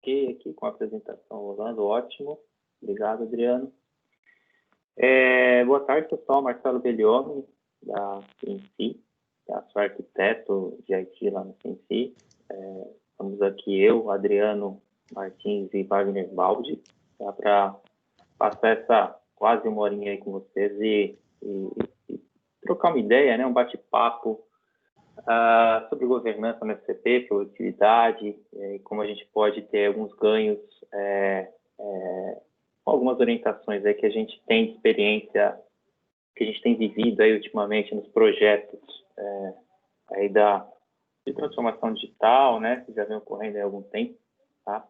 Ok, aqui com a apresentação rolando, ótimo. Obrigado, Adriano. Boa tarde, pessoal. Marcelo Bellione, da CNC, sou arquiteto de IT lá no CNC. Estamos aqui eu, Adriano Martins e Wagner Baldi, para passar essa quase uma horinha aí com vocês e trocar uma ideia, né, um bate-papo sobre governança no SCP, produtividade, e como a gente pode ter alguns ganhos, algumas orientações aí que a gente tem de experiência, que a gente tem vivido aí ultimamente nos projetos aí de transformação digital, né, que já vem ocorrendo há algum tempo, tá?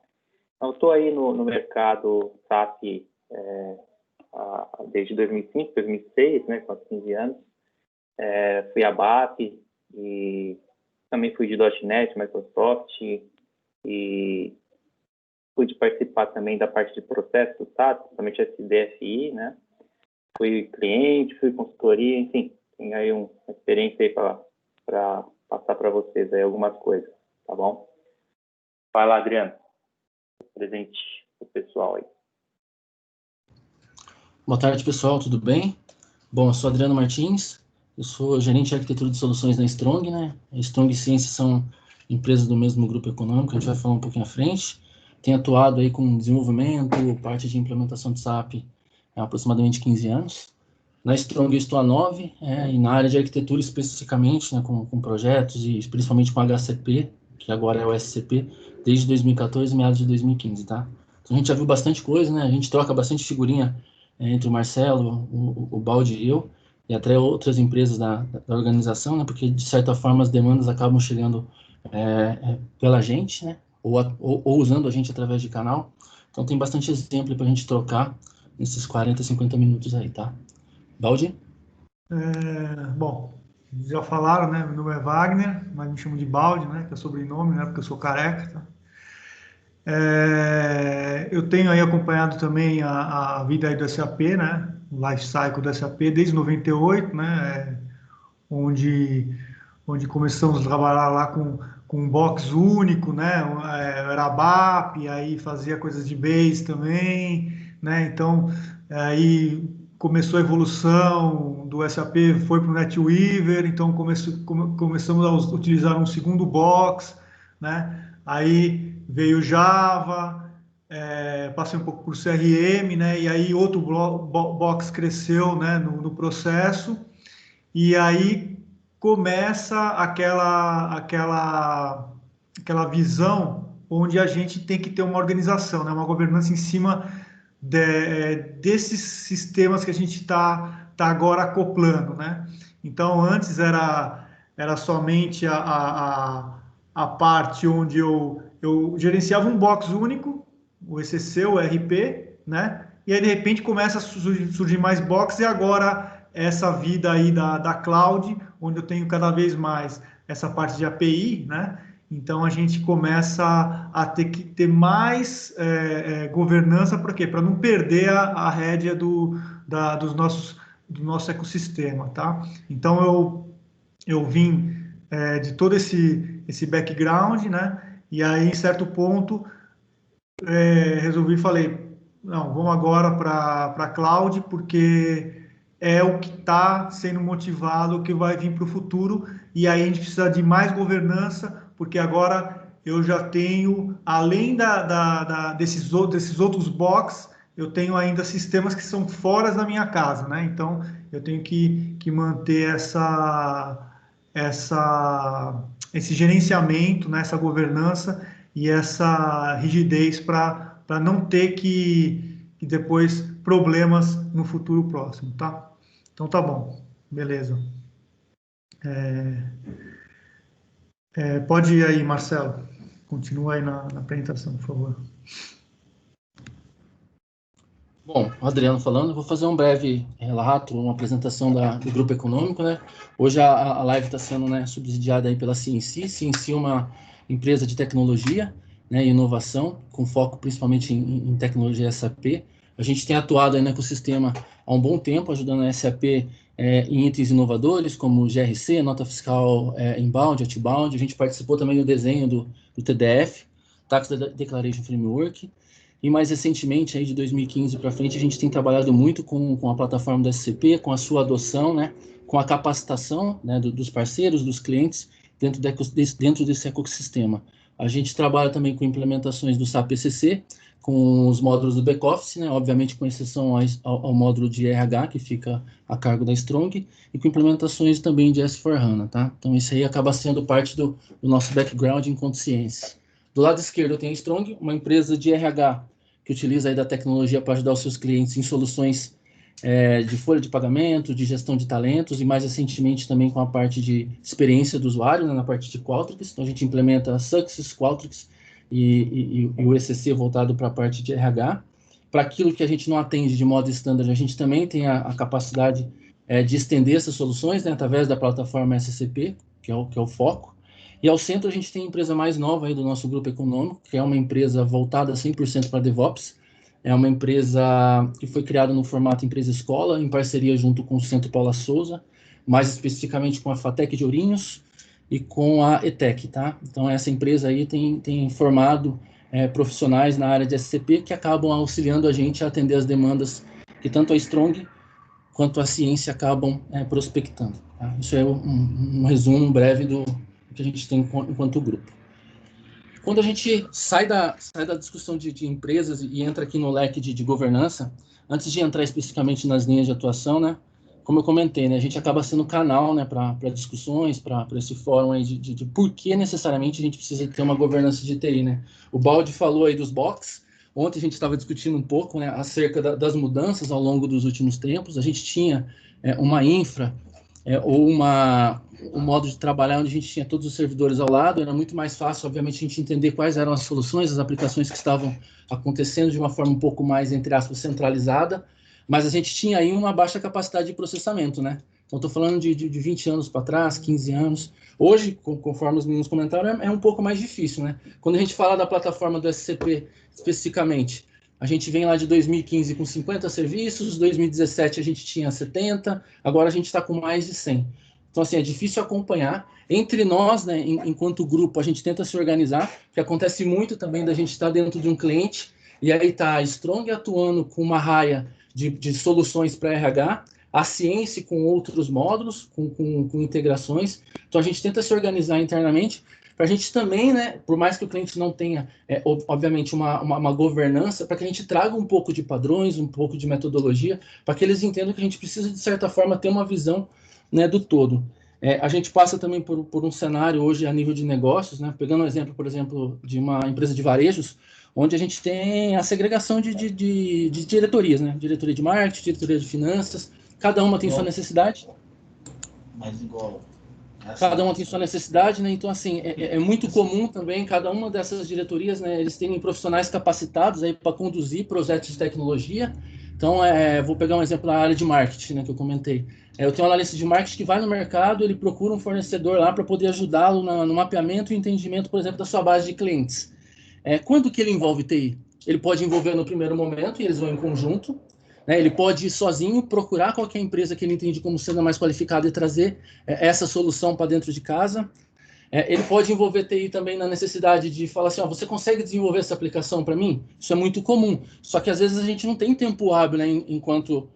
Então, eu estou aí no mercado SAP desde 2005, 2006, né, com 15 anos. Fui a BAP e também fui de .NET, Microsoft, e pude participar também da parte de processo do SAP, principalmente SDFI, né? Fui cliente, fui consultoria, enfim, tenho aí uma experiência aí para passar para vocês aí algumas coisas, tá bom? Vai lá, Adriano, presente o pessoal aí. Boa tarde, pessoal, tudo bem? Bom, eu sou Adriano Martins, eu sou gerente de arquitetura de soluções na Strong, né? A Strong e Ciência são empresas do mesmo grupo econômico, a gente vai falar um pouquinho à frente. Tenho atuado aí com desenvolvimento, parte de implementação de SAP há aproximadamente 15 anos. Na Strong eu estou há 9, e na área de arquitetura especificamente, né, com projetos e principalmente com HCP, que agora é o SCP, desde 2014, meados de 2015, tá? Então a gente já viu bastante coisa, né? A gente troca bastante figurinha entre o Marcelo, o Baldi e eu, e até outras empresas da organização, né? Porque, de certa forma, as demandas acabam chegando pela gente, né? Ou usando a gente através de canal. Então, tem bastante exemplo para a gente trocar nesses 40, 50 minutos aí, tá? Baldi? Bom, já falaram, né? Meu nome é Wagner, mas me chamo de Baldi, né? Que é sobrenome, né? Porque eu sou careca, tá? Eu tenho aí acompanhado também a vida aí do SAP, né? O life cycle do SAP desde 98, né? Onde começamos a trabalhar lá com um box único, né? Era BAP, aí fazia coisas de base também, né? Então, aí começou a evolução do SAP, foi para o NetWeaver, então começamos a utilizar um segundo box, né? Aí veio Java, passei um pouco por CRM, né? E aí outro box cresceu, né? No processo, e aí começa aquela visão onde a gente tem que ter uma organização, né? Uma governança em cima desses sistemas que a gente está agora acoplando, né? Então, antes era somente a parte onde eu gerenciava um box único, o ECC, o ERP, né? E aí, de repente, começa a surgir mais boxes, e agora essa vida aí da cloud, onde eu tenho cada vez mais essa parte de API, né? Então, a gente começa a ter que ter mais governança, para quê? Para não perder a rédea do nosso ecossistema, tá? Então, eu vim de todo esse background, né? E aí, em certo ponto, falei, não, vamos agora para a cloud, porque é o que está sendo motivado, o que vai vir para o futuro, e aí a gente precisa de mais governança, porque agora eu já tenho, além desses outros box, eu tenho ainda sistemas que são fora da minha casa, né? Então, eu tenho que manter esse gerenciamento, né? Essa governança e essa rigidez para não ter que depois problemas no futuro próximo, tá? Então tá bom, beleza. Pode ir aí, Marcelo. Continua aí na apresentação, por favor. Bom, o Adriano falando, eu vou fazer um breve relato, uma apresentação do grupo econômico, né? Hoje a live está sendo, né, subsidiada aí pela CNC. CNC é uma empresa de tecnologia, né, e inovação, com foco principalmente em tecnologia SAP. A gente tem atuado aí no ecossistema há um bom tempo, ajudando a SAP em itens inovadores, como GRC, nota fiscal inbound, outbound. A gente participou também do desenho do TDF. Tax Declaration Framework, e mais recentemente, aí de 2015 para frente, a gente tem trabalhado muito com a plataforma do SCP, com a sua adoção, né, com a capacitação, né, dos parceiros, dos clientes, dentro desse ecossistema. A gente trabalha também com implementações do SAP ECC, com os módulos do back-office, né, obviamente com exceção ao módulo de RH, que fica a cargo da Strong, e com implementações também de S4HANA, tá? Então, isso aí acaba sendo parte do nosso background em consciência. Do lado esquerdo, eu tenho a Strong, uma empresa de RH que utiliza aí da tecnologia para ajudar os seus clientes em soluções de folha de pagamento, de gestão de talentos, e mais recentemente também com a parte de experiência do usuário, né, na parte de Qualtrics. Então, a gente implementa Success, Qualtrics, e o ECC voltado para a parte de RH. Para aquilo que a gente não atende de modo standard, a gente também tem a capacidade de estender essas soluções, né, através da plataforma SCP, que é o foco. E ao centro a gente tem a empresa mais nova aí do nosso grupo econômico, que é uma empresa voltada 100% para DevOps. É uma empresa que foi criada no formato empresa-escola, em parceria junto com o Centro Paula Souza, mais especificamente com a FATEC de Ourinhos, e com a ETEC, tá? Então, essa empresa aí tem formado profissionais na área de SCP que acabam auxiliando a gente a atender as demandas que tanto a Strong quanto a ciência acabam prospectando. Tá? Isso é um resumo breve do que a gente tem enquanto grupo. Quando a gente sai da discussão de empresas e entra aqui no leque de governança, antes de entrar especificamente nas linhas de atuação, né? Como eu comentei, né, a gente acaba sendo canal, né, para discussões, para esse fórum aí de por que necessariamente a gente precisa ter uma governança de TI, né? O Baldi falou aí dos box. Ontem a gente estava discutindo um pouco, né, acerca das mudanças ao longo dos últimos tempos. A gente tinha uma infra ou um modo de trabalhar onde a gente tinha todos os servidores ao lado. Era muito mais fácil, obviamente, a gente entender quais eram as soluções, as aplicações que estavam acontecendo de uma forma um pouco mais, entre aspas, centralizada. Mas a gente tinha aí uma baixa capacidade de processamento, né? Então, estou falando de 20 anos para trás, 15 anos. Hoje, conforme os meninos comentaram, é um pouco mais difícil, né? Quando a gente fala da plataforma do SCP especificamente, a gente vem lá de 2015 com 50 serviços, 2017 a gente tinha 70, agora a gente está com mais de 100. Então, assim, é difícil acompanhar. Entre nós, né, enquanto grupo, a gente tenta se organizar, porque acontece muito também da gente estar dentro de um cliente, e aí está a Strong atuando com uma raia de soluções para RH, a ciência com outros módulos, com integrações. Então, a gente tenta se organizar internamente para a gente também, né, por mais que o cliente não tenha, obviamente, uma governança, para que a gente traga um pouco de padrões, um pouco de metodologia, para que eles entendam que a gente precisa, de certa forma, ter uma visão, né, do todo. A gente passa também por um cenário hoje a nível de negócios, né, pegando um exemplo, por exemplo, de uma empresa de varejos, onde a gente tem a segregação de diretorias, né, diretoria de marketing, diretoria de finanças, cada uma tem sua necessidade. Mas igual... Cada uma tem sua necessidade, né? Então, assim, é muito comum também, cada uma dessas diretorias, né, eles terem profissionais capacitados aí para conduzir projetos de tecnologia. Então, vou pegar um exemplo na área de marketing, né, que eu comentei. Eu tenho um analista de marketing que vai no mercado, ele procura um fornecedor lá para poder ajudá-lo no mapeamento e entendimento, por exemplo, da sua base de clientes. Quando que ele envolve TI? Ele pode envolver no primeiro momento, e eles vão em conjunto. Ele pode ir sozinho, procurar qualquer empresa que ele entende como sendo a mais qualificada e trazer essa solução para dentro de casa. Ele pode envolver TI também na necessidade de falar assim, você consegue desenvolver essa aplicação para mim? Isso é muito comum. Só que às vezes a gente não tem tempo hábil, né, enquanto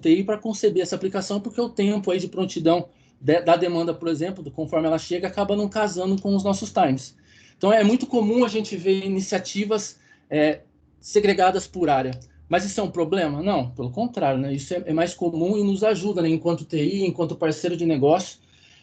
TI para conceber essa aplicação, porque o tempo aí de prontidão da demanda, por exemplo, conforme ela chega, acaba não casando com os nossos times. Então é muito comum a gente ver iniciativas segregadas por área. Mas isso é um problema? Não, pelo contrário, né? Isso é mais comum e nos ajuda, né, enquanto TI, enquanto parceiro de negócio,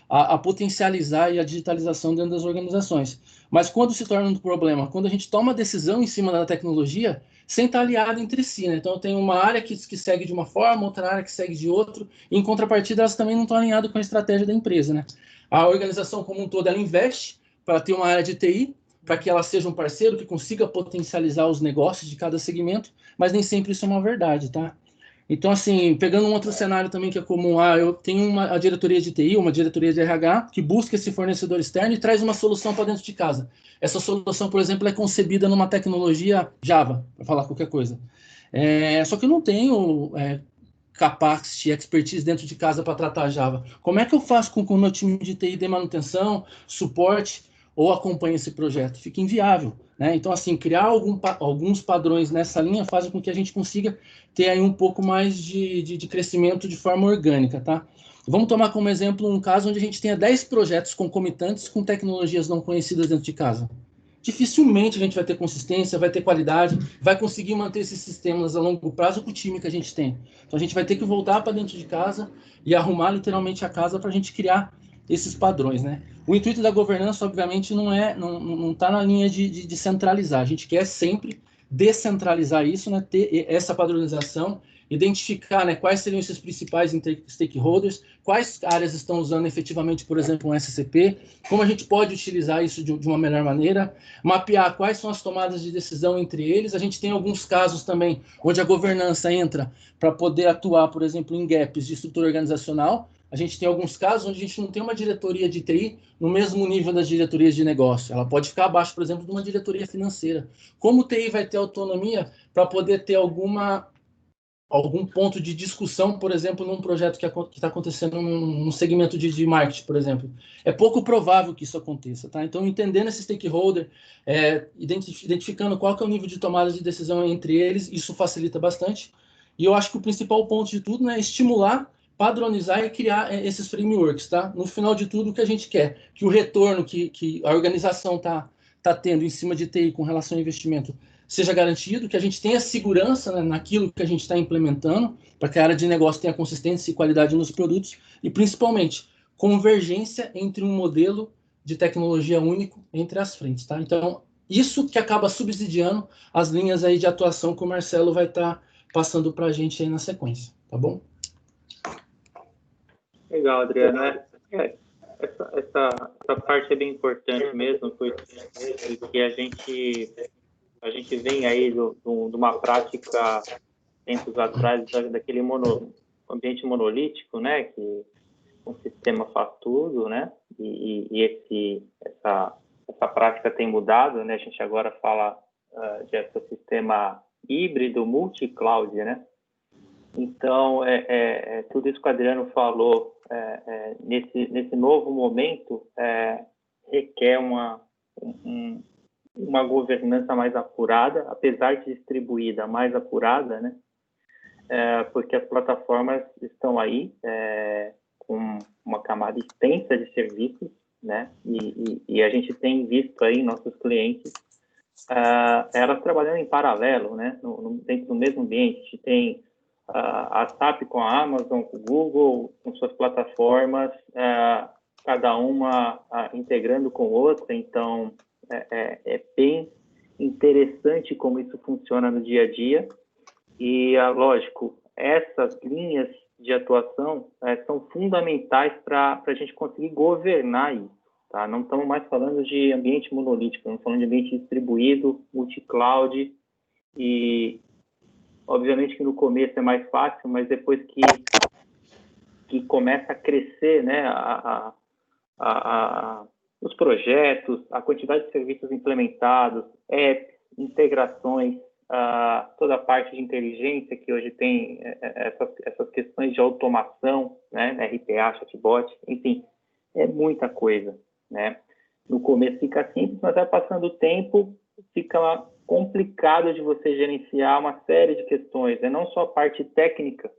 a potencializar a digitalização dentro das organizações. Mas quando se torna um problema? Quando a gente toma decisão em cima da tecnologia sem estar aliado entre si, né? Então, eu tenho uma área que segue de uma forma, outra área que segue de outra, e em contrapartida, elas também não estão alinhadas com a estratégia da empresa, né? A organização como um todo, ela investe para ter uma área de TI, para que ela seja um parceiro que consiga potencializar os negócios de cada segmento, mas nem sempre isso é uma verdade, tá? Então, assim, pegando um outro cenário também que é comum, eu tenho a diretoria de TI, uma diretoria de RH, que busca esse fornecedor externo e traz uma solução para dentro de casa. Essa solução, por exemplo, é concebida numa tecnologia Java, para falar qualquer coisa. Só que eu não tenho capacity, expertise dentro de casa para tratar Java. Como é que eu faço com que o meu time de TI dê manutenção, suporte, ou acompanha esse projeto, fica inviável, né? Então, assim, criar alguns padrões nessa linha faz com que a gente consiga ter aí um pouco mais de crescimento de forma orgânica, tá? Vamos tomar como exemplo um caso onde a gente tenha 10 projetos concomitantes com tecnologias não conhecidas dentro de casa. Dificilmente a gente vai ter consistência, vai ter qualidade, vai conseguir manter esses sistemas a longo prazo com o time que a gente tem. Então a gente vai ter que voltar para dentro de casa e arrumar literalmente a casa para a gente criar esses padrões, né? O intuito da governança, obviamente, não está na linha de centralizar. A gente quer sempre descentralizar isso, né? Ter essa padronização, identificar, né, quais seriam esses principais stakeholders, quais áreas estão usando efetivamente, por exemplo, um SCP, como a gente pode utilizar isso de uma melhor maneira, mapear quais são as tomadas de decisão entre eles. A gente tem alguns casos também onde a governança entra para poder atuar, por exemplo, em gaps de estrutura organizacional. A gente tem alguns casos onde a gente não tem uma diretoria de TI no mesmo nível das diretorias de negócio. Ela pode ficar abaixo, por exemplo, de uma diretoria financeira. Como o TI vai ter autonomia para poder ter algum ponto de discussão, por exemplo, num projeto que está acontecendo num segmento de marketing, por exemplo? É pouco provável que isso aconteça, tá? Então, entendendo esse stakeholder, identificando qual que é o nível de tomada de decisão entre eles, isso facilita bastante. E eu acho que o principal ponto de tudo, né, é estimular, padronizar e criar esses frameworks, tá? No final de tudo, o que a gente quer? Que o retorno que a organização tá tendo em cima de TI com relação ao investimento seja garantido, que a gente tenha segurança, né, naquilo que a gente está implementando, para que a área de negócio tenha consistência e qualidade nos produtos, e principalmente convergência entre um modelo de tecnologia único entre as frentes, tá? Então, isso que acaba subsidiando as linhas aí de atuação que o Marcelo vai estar passando para a gente aí na sequência, tá bom? Legal, Adriano. Essa parte é bem importante mesmo, porque a gente vem aí de uma prática tempos atrás daquele ambiente monolítico, né, que o sistema faz tudo, né, e essa prática tem mudado, né, a gente agora fala de ecossistema híbrido, multi-cloud, né. Então, tudo isso que o Adriano falou, nesse novo momento, requer uma governança mais apurada, apesar de distribuída, mais apurada, né? Porque as plataformas estão aí com uma camada extensa de serviços, né? E a gente tem visto aí nossos clientes elas trabalhando em paralelo, né? Dentro do mesmo ambiente. A gente tem a SAP com a Amazon, com o Google, com suas plataformas, cada uma integrando com outra. Então, é bem interessante como isso funciona no dia a dia. E, lógico, essas linhas de atuação são fundamentais para a gente conseguir governar isso. Tá? Não estamos mais falando de ambiente monolítico, estamos falando de ambiente distribuído, multi-cloud, e obviamente que no começo é mais fácil, mas depois que começa a crescer, né, os projetos, a quantidade de serviços implementados, apps, integrações, toda a parte de inteligência que hoje tem essas questões de automação, né, RPA, chatbot, enfim, é muita coisa, né? No começo fica simples, mas vai passando o tempo, fica complicado de você gerenciar uma série de questões, não só a parte técnica,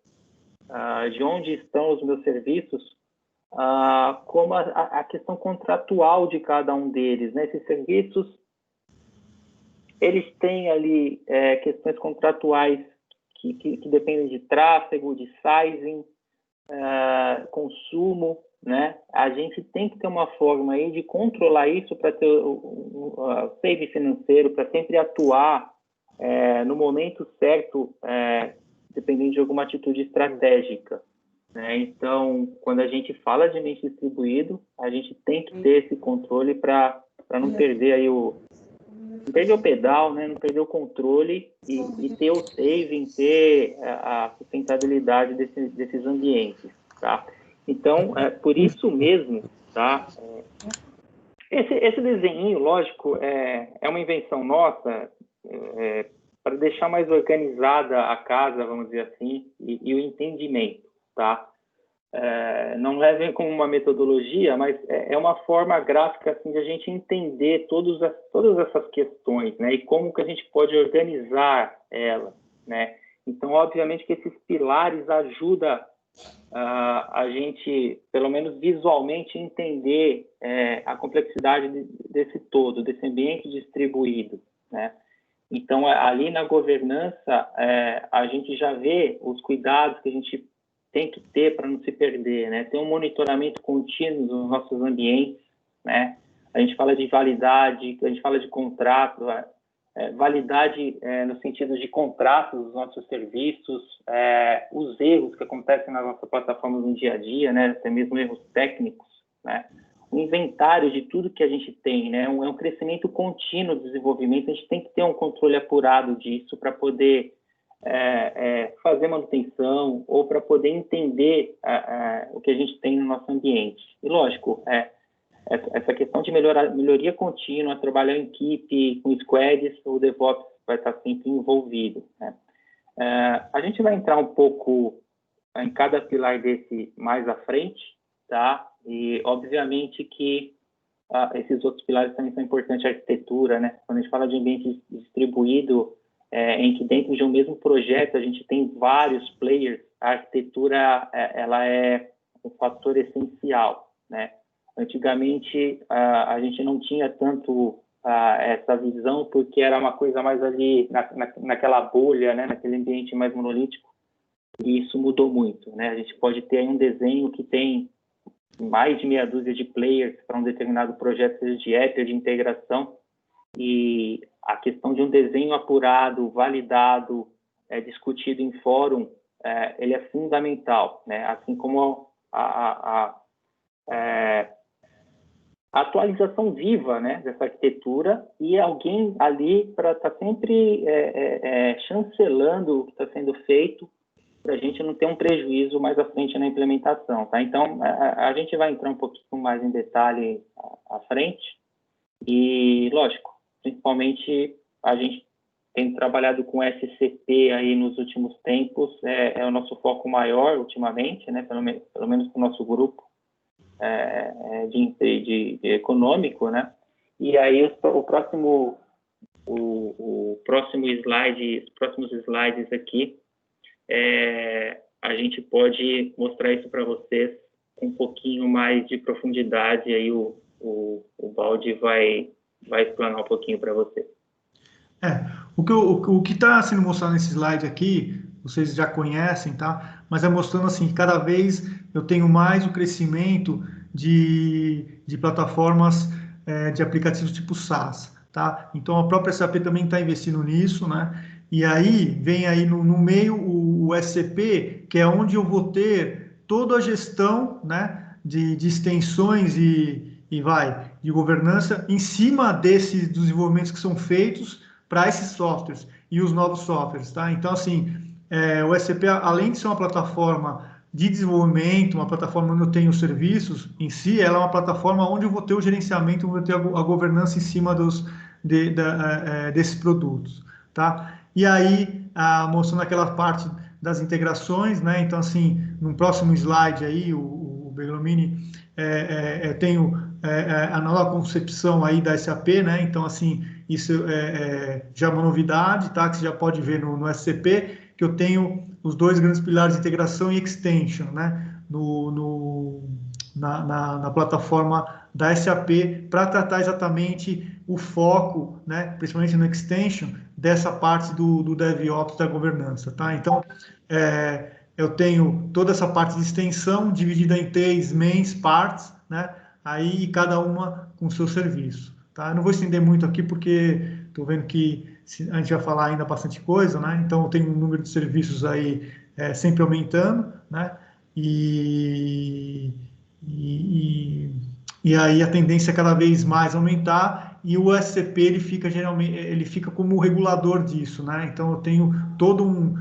de onde estão os meus serviços, como a questão contratual de cada um deles, né? Esses serviços, eles têm ali questões contratuais que dependem de tráfego, de sizing, consumo, né? A gente tem que ter uma forma aí de controlar isso para ter o save financeiro, para sempre atuar no momento certo, dependendo de alguma atitude estratégica, né? Então, quando a gente fala de ambiente distribuído, a gente tem que ter esse controle para não perder aí não perder o pedal, né? Não perder o controle e ter o saving, ter a sustentabilidade desses ambientes, tá? Então, por isso mesmo, tá? Esse desenho, lógico, é uma invenção nossa para deixar mais organizada a casa, vamos dizer assim, e o entendimento, tá? não levem como uma metodologia, mas é uma forma gráfica assim, de a gente entender todas essas questões, né? E como que a gente pode organizar elas, né? Então, obviamente que esses pilares ajudam a gente, pelo menos visualmente, entender a complexidade desse todo, desse ambiente distribuído, né? Então, ali na governança, a gente já vê os cuidados que a gente tem que ter para não se perder, né? Tem um monitoramento contínuo dos nossos ambientes, né? A gente fala de validade, a gente fala de contrato, validade no sentido de contratos dos nossos serviços, os erros que acontecem nas nossas plataformas no dia a dia, né? Até mesmo erros técnicos, né? Um inventário de tudo que a gente tem, né? É um crescimento contínuo do desenvolvimento, a gente tem que ter um controle apurado disso para poder fazer manutenção ou para poder entender o que a gente tem no nosso ambiente. E, lógico, essa questão de melhoria contínua, trabalhar em equipe, com squads, o DevOps vai estar sempre envolvido, né? A gente vai entrar um pouco em cada pilar desse mais à frente, tá? E, obviamente, que esses outros pilares também são importantes, a arquitetura, né? Quando a gente fala de ambiente distribuído, em que dentro de um mesmo projeto a gente tem vários players, a arquitetura ela é um fator essencial, né? Antigamente a gente não tinha tanto essa visão porque era uma coisa mais ali naquela bolha, né? Naquele ambiente mais monolítico, e isso mudou muito, né? A gente pode ter aí um desenho que tem mais de meia dúzia de players para um determinado projeto, seja de app ou de integração, e a questão de um desenho apurado, validado, discutido em fórum, ele é fundamental, né? Assim como a atualização viva, né, dessa arquitetura, e alguém ali para estar sempre chancelando o que está sendo feito, para a gente não ter um prejuízo mais à frente na implementação, tá? Então, a gente vai entrar um pouquinho mais em detalhe à frente, e, lógico, principalmente a gente tem trabalhado com SCP aí nos últimos tempos, é o nosso foco maior ultimamente, né, pelo menos para o nosso grupo de econômico, né? E aí o próximo slide, os próximos slides aqui, a gente pode mostrar isso para vocês com um pouquinho mais de profundidade, aí o Baldi vai explanar um pouquinho para vocês. O que está sendo mostrado nesse slide aqui, vocês já conhecem, tá? Mas é mostrando assim, que cada vez eu tenho mais o crescimento de plataformas de aplicativos tipo SaaS, tá? Então a própria SAP também está investindo nisso, né? E aí vem aí no meio o SCP, que é onde eu vou ter toda a gestão, né, de extensões de governança em cima desses desenvolvimentos que são feitos para esses softwares e os novos softwares, tá? Então, assim, o SCP, além de ser uma plataforma de desenvolvimento, uma plataforma onde eu tenho serviços em si, ela é uma plataforma onde eu vou ter o gerenciamento, vou ter a governança em cima desses produtos, tá? E aí, mostrando aquela parte das integrações, né? Então, assim, no próximo slide aí, o Belomini, tenho a nova concepção aí da SAP, né? Então, assim, isso já é uma novidade, tá? Que você já pode ver no SCP, que eu tenho os dois grandes pilares de integração e extension, né? Na plataforma da SAP, para tratar exatamente o foco, né? Principalmente no extension, dessa parte do DevOps, da governança, tá? Então, eu tenho toda essa parte de extensão dividida em 3 main parts, né? Aí cada uma com seu serviço, tá? Eu não vou estender muito aqui porque estou vendo que a gente vai falar ainda bastante coisa, né? Então eu tenho um número de serviços aí sempre aumentando, né? E aí a tendência é cada vez mais aumentar, e o SCP ele fica como o regulador disso, né? Então eu tenho todo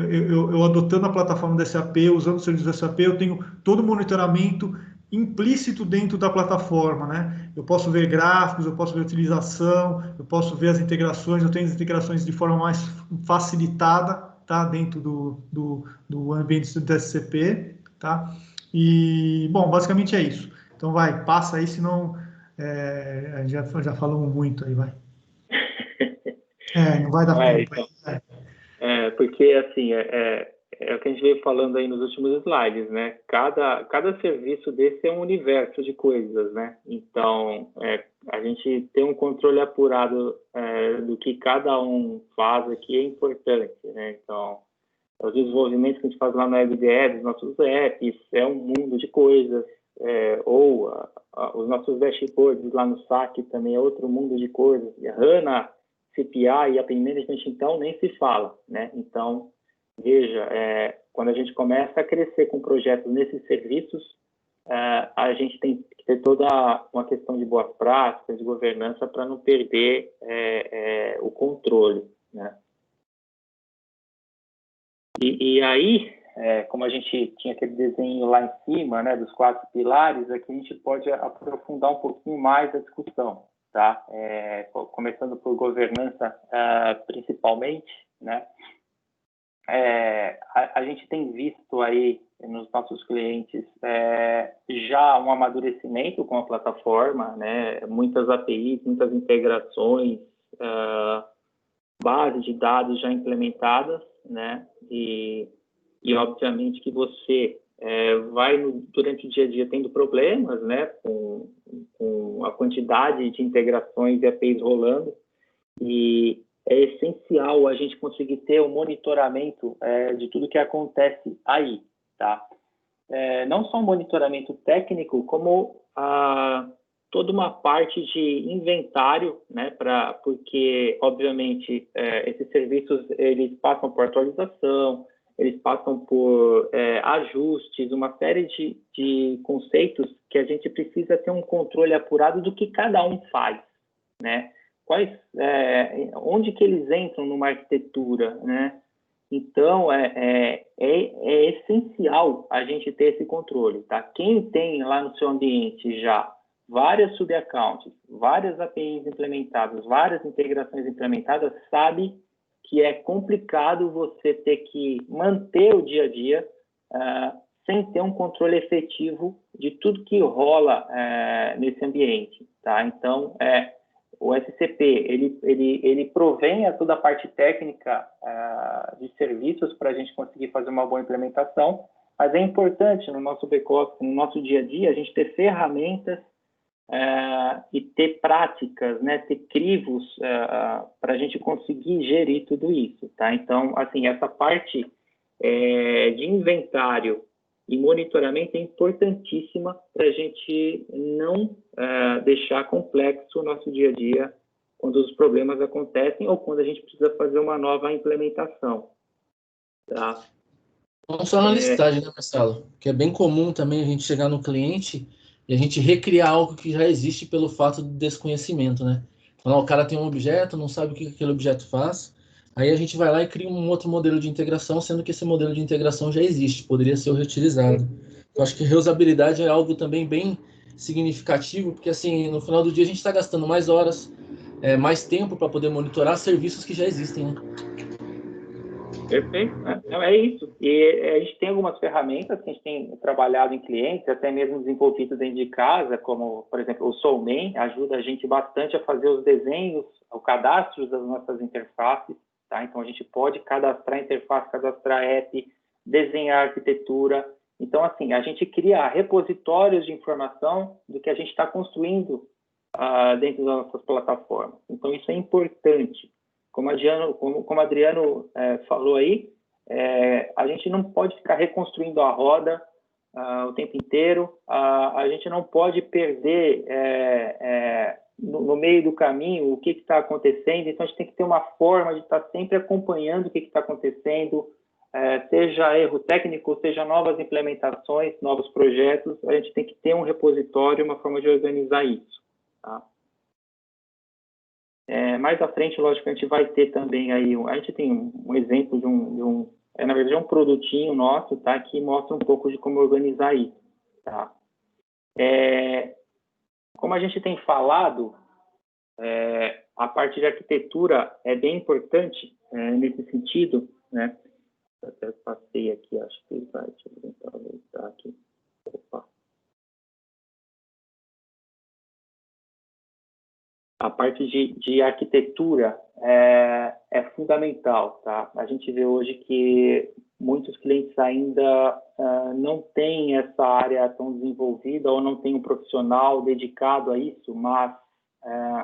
eu adotando a plataforma da SAP, usando o serviço da SAP, eu tenho todo o monitoramento implícito dentro da plataforma, né? Eu posso ver gráficos, eu posso ver utilização, eu posso ver as integrações, eu tenho as integrações de forma mais facilitada, tá? Dentro do ambiente do SCP, tá? E, bom, basicamente é isso. Então vai, passa aí, senão já falamos muito aí, vai. Não vai dar tempo. Então, porque, assim, é o que a gente veio falando aí nos últimos slides, né? Cada serviço desse é um universo de coisas, né? Então, a gente ter um controle apurado do que cada um faz aqui é importante, né? Então, os desenvolvimentos que a gente faz lá na WebDev, os nossos apps, é um mundo de coisas, ou os nossos dashboards lá no SAC também é outro mundo de coisas. E a HANA, CPI e API Management, então, nem se fala, né? Então, veja, quando a gente começa a crescer com projetos nesses serviços, a gente tem que ter toda uma questão de boas práticas, de governança, para não perder o controle, né? E aí, como a gente tinha aquele desenho lá em cima, né, dos 4 pilares, aqui a gente pode aprofundar um pouquinho mais a discussão, tá? Começando por governança, principalmente, né? A gente tem visto aí nos nossos clientes já um amadurecimento com a plataforma, né? Muitas APIs, muitas integrações, bases de dados já implementadas, né? E obviamente que você vai durante o dia a dia tendo problemas, né? Com a quantidade de integrações e APIs rolando, e é essencial a gente conseguir ter o monitoramento de tudo que acontece aí, tá? Não só um monitoramento técnico, como toda uma parte de inventário, né? Porque, obviamente, esses serviços, eles passam por atualização, eles passam por ajustes, uma série de conceitos que a gente precisa ter um controle apurado do que cada um faz, né? Onde que eles entram numa arquitetura, né? Então, é essencial a gente ter esse controle, tá? Quem tem lá no seu ambiente já várias subaccounts, várias APIs implementadas, várias integrações implementadas, sabe que é complicado você ter que manter o dia a dia sem ter um controle efetivo de tudo que rola nesse ambiente, tá? Então, o SCP, ele provém a toda a parte técnica de serviços para a gente conseguir fazer uma boa implementação, mas é importante no nosso back-office, no nosso dia a dia, a gente ter ferramentas e ter práticas, né, ter crivos para a gente conseguir gerir tudo isso, tá? Então, assim, essa parte de inventário e monitoramento é importantíssima para a gente não deixar complexo o nosso dia a dia quando os problemas acontecem ou quando a gente precisa fazer uma nova implementação, tá? Não só na listagem, né, Marcelo? Que é bem comum também a gente chegar no cliente e a gente recriar algo que já existe pelo fato do desconhecimento, né? Então, o cara tem um objeto, não sabe o que aquele objeto faz, aí a gente vai lá e cria um outro modelo de integração, sendo que esse modelo de integração já existe, poderia ser reutilizado. Eu acho que reusabilidade é algo também bem significativo, porque assim, no final do dia a gente está gastando mais horas, mais tempo para poder monitorar serviços que já existem, né? Perfeito, é isso. E a gente tem algumas ferramentas que a gente tem trabalhado em clientes, até mesmo desenvolvido dentro de casa, como, por exemplo, o Soulman, ajuda a gente bastante a fazer os desenhos, o cadastro das nossas interfaces, tá? Então, a gente pode cadastrar interface, cadastrar app, desenhar arquitetura. Então, assim, a gente cria repositórios de informação do que a gente está construindo dentro das nossas plataformas. Então, isso é importante. Como o Adriano falou aí, a gente não pode ficar reconstruindo a roda o tempo inteiro, a gente não pode perder no meio do caminho o que está acontecendo, então a gente tem que ter uma forma de estar sempre acompanhando o que está acontecendo, seja erro técnico, seja novas implementações, novos projetos, a gente tem que ter um repositório, uma forma de organizar isso, tá? Mais à frente, lógico, a gente vai ter também aí, a gente tem um exemplo de na verdade, é um produtinho nosso, tá, que mostra um pouco de como organizar isso, tá? Como a gente tem falado, a parte de arquitetura é bem importante nesse sentido, né? Eu até passei aqui, acho que vai, deixa eu tentar voltar aqui. a parte de arquitetura é fundamental, tá? A gente vê hoje que muitos clientes ainda não têm essa área tão desenvolvida ou não tem um profissional dedicado a isso, mas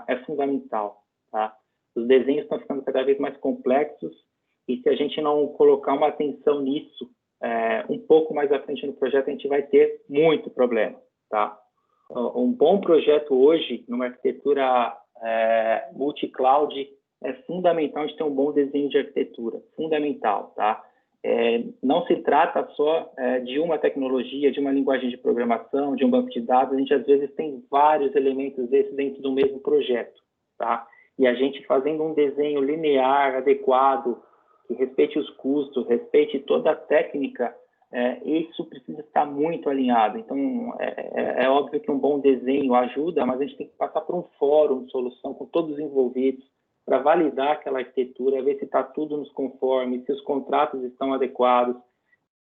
é fundamental, tá? Os desenhos estão ficando cada vez mais complexos e se a gente não colocar uma atenção nisso um pouco mais à frente no projeto, a gente vai ter muito problema, tá? Um bom projeto hoje, numa arquitetura multi-cloud, é fundamental a gente ter um bom desenho de arquitetura, fundamental, tá? Não se trata só de uma tecnologia, de uma linguagem de programação, de um banco de dados, a gente às vezes tem vários elementos desses dentro do mesmo projeto, tá? E a gente fazendo um desenho linear, adequado, que respeite os custos, respeite toda a técnica, isso precisa estar muito alinhado. Então, é óbvio que um bom desenho ajuda, mas a gente tem que passar por um fórum de solução com todos os envolvidos para validar aquela arquitetura, ver se está tudo nos conformes, se os contratos estão adequados,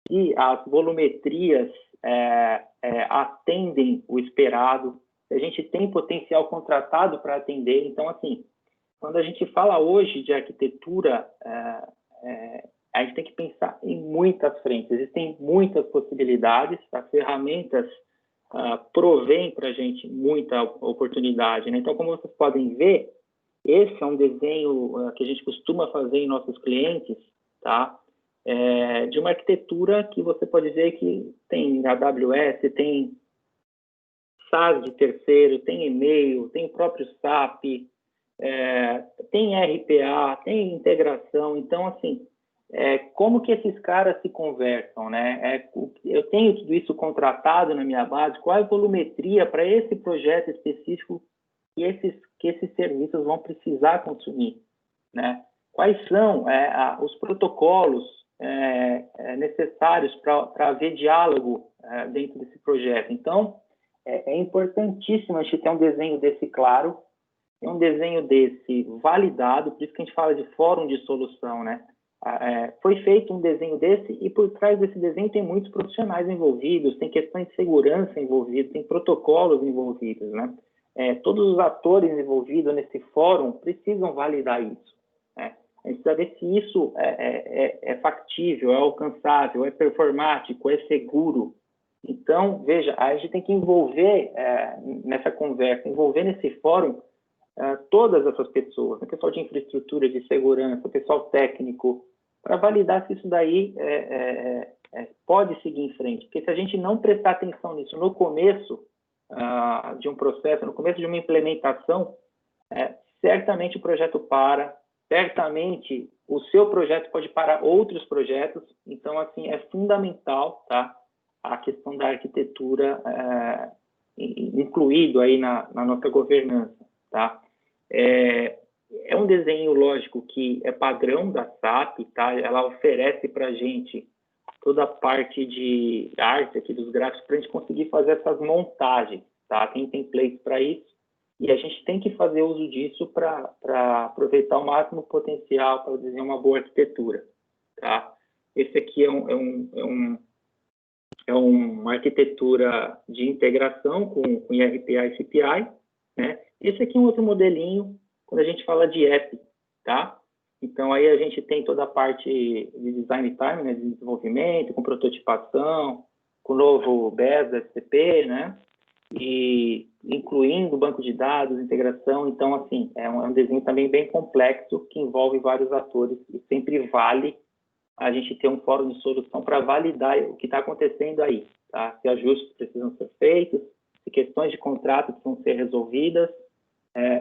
se as volumetrias atendem o esperado, se a gente tem potencial contratado para atender. Então, assim, quando a gente fala hoje de arquitetura, a gente tem que pensar em muitas frentes. Existem muitas possibilidades, as ferramentas provêm para a gente muita oportunidade, né? Então, como vocês podem ver, esse é um desenho que a gente costuma fazer em nossos clientes, tá? De uma arquitetura que você pode ver que tem AWS, tem SaaS de terceiro, tem e-mail, tem o próprio SAP, tem RPA, tem integração. Então, assim, como que esses caras se conversam, né? Eu tenho tudo isso contratado na minha base, qual é a volumetria para esse projeto específico que esses serviços vão precisar consumir, né? Quais são os protocolos necessários para haver diálogo dentro desse projeto? Então, é importantíssimo a gente ter um desenho desse claro, ter um desenho desse validado, por isso que a gente fala de fórum de solução, né? Foi feito um desenho desse e por trás desse desenho tem muitos profissionais envolvidos, tem questões de segurança envolvidas, tem protocolos envolvidos, né? Todos os atores envolvidos nesse fórum precisam validar isso, né? A gente precisa ver se isso é factível, é alcançável, é performático, é seguro. Então, veja, a gente tem que envolver nessa conversa, envolver nesse fórum todas essas pessoas, né? Pessoal de infraestrutura, de segurança, pessoal técnico, para validar se isso daí pode seguir em frente. Porque se a gente não prestar atenção nisso no começo de um processo, no começo de uma implementação, certamente o projeto para, certamente o seu projeto pode parar outros projetos. Então, assim, é fundamental, tá, a questão da arquitetura incluído aí na nossa governança, tá? É um desenho, lógico, que é padrão da SAP, tá? Ela oferece para a gente toda a parte de arte aqui dos gráficos para a gente conseguir fazer essas montagens, tá? Tem templates para isso e a gente tem que fazer uso disso para aproveitar o máximo potencial para desenhar uma boa arquitetura, tá? Esse aqui é uma arquitetura de integração com IRPA e CPI, né? Esse aqui é um outro modelinho quando a gente fala de app, tá? Então, aí a gente tem toda a parte de design time, né, de desenvolvimento, com prototipação, com o novo BES, SCP, né? E incluindo banco de dados, integração. Então, assim, é um desenho também bem complexo, que envolve vários atores e sempre vale a gente ter um fórum de solução para validar o que está acontecendo aí, tá? Se ajustes precisam ser feitos, se questões de contrato precisam ser resolvidas,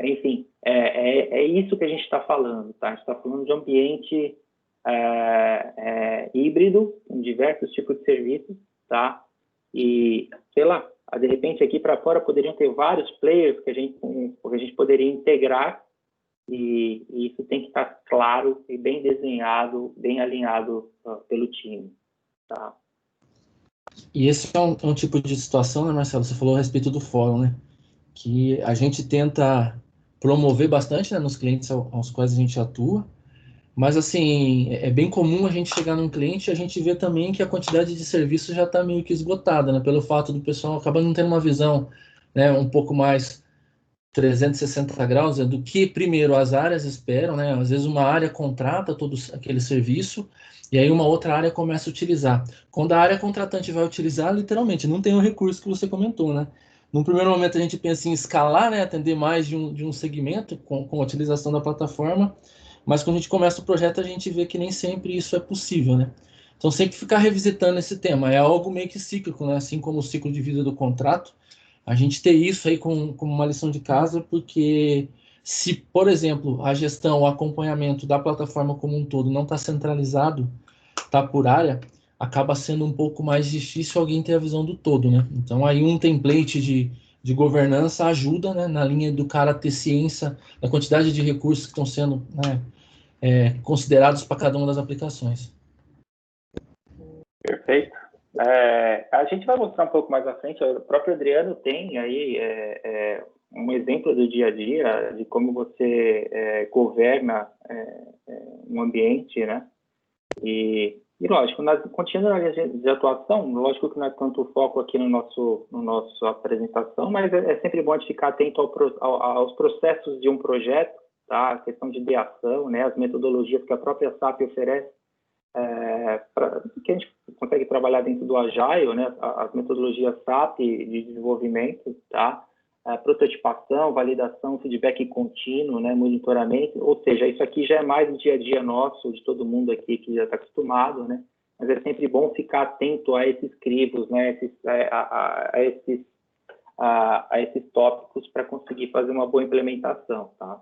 enfim, é isso que a gente está falando, tá? A gente está falando de um ambiente híbrido, com diversos tipos de serviços, tá? E, sei lá, de repente aqui para fora poderiam ter vários players que a gente poderia integrar e isso tem que estar claro e bem desenhado, bem alinhado pelo time, tá? E esse é um tipo de situação, né, Marcelo? Você falou a respeito do fórum, né? Que a gente tenta promover bastante, né, nos clientes aos quais a gente atua, mas assim, é bem comum a gente chegar num cliente e a gente vê também que a quantidade de serviços já está meio que esgotada, né, pelo fato do pessoal acabar não tendo uma visão, né, um pouco mais 360 graus, do que primeiro as áreas esperam, né? Às vezes uma área contrata todo aquele serviço e aí uma outra área começa a utilizar. Quando a área contratante vai utilizar, literalmente, não tem o recurso que você comentou, né? Num primeiro momento a gente pensa em escalar, né? Atender mais de um segmento com a utilização da plataforma, mas quando a gente começa o projeto a gente vê que nem sempre isso é possível, né? Então sempre ficar revisitando esse tema, é algo meio que cíclico, né? Assim como o ciclo de vida do contrato, a gente ter isso aí como uma lição de casa, porque se, por exemplo, a gestão, o acompanhamento da plataforma como um todo não está centralizado, está por área, acaba sendo um pouco mais difícil alguém ter a visão do todo, né? Então aí um template de governança ajuda, né, na linha do cara ter ciência da quantidade de recursos que estão sendo, né, considerados para cada uma das aplicações. Perfeito. A gente vai mostrar um pouco mais à frente, o próprio Adriano tem aí um exemplo do dia a dia de como você governa um ambiente, né? E lógico, continuando na linha de atuação, lógico que não é tanto foco aqui no nossa apresentação, mas é sempre bom a gente ficar atento aos processos de um projeto, tá? A questão de ideação, né? As metodologias que a própria SAP oferece, que a gente consegue trabalhar dentro do Agile, né? As metodologias SAP de desenvolvimento, tá? Prototipação, validação, feedback contínuo, né? Monitoramento, ou seja, isso aqui já é mais do dia a dia nosso, de todo mundo aqui que já está acostumado, né? Mas é sempre bom ficar atento a esses crivos, né? A esses tópicos para conseguir fazer uma boa implementação, tá?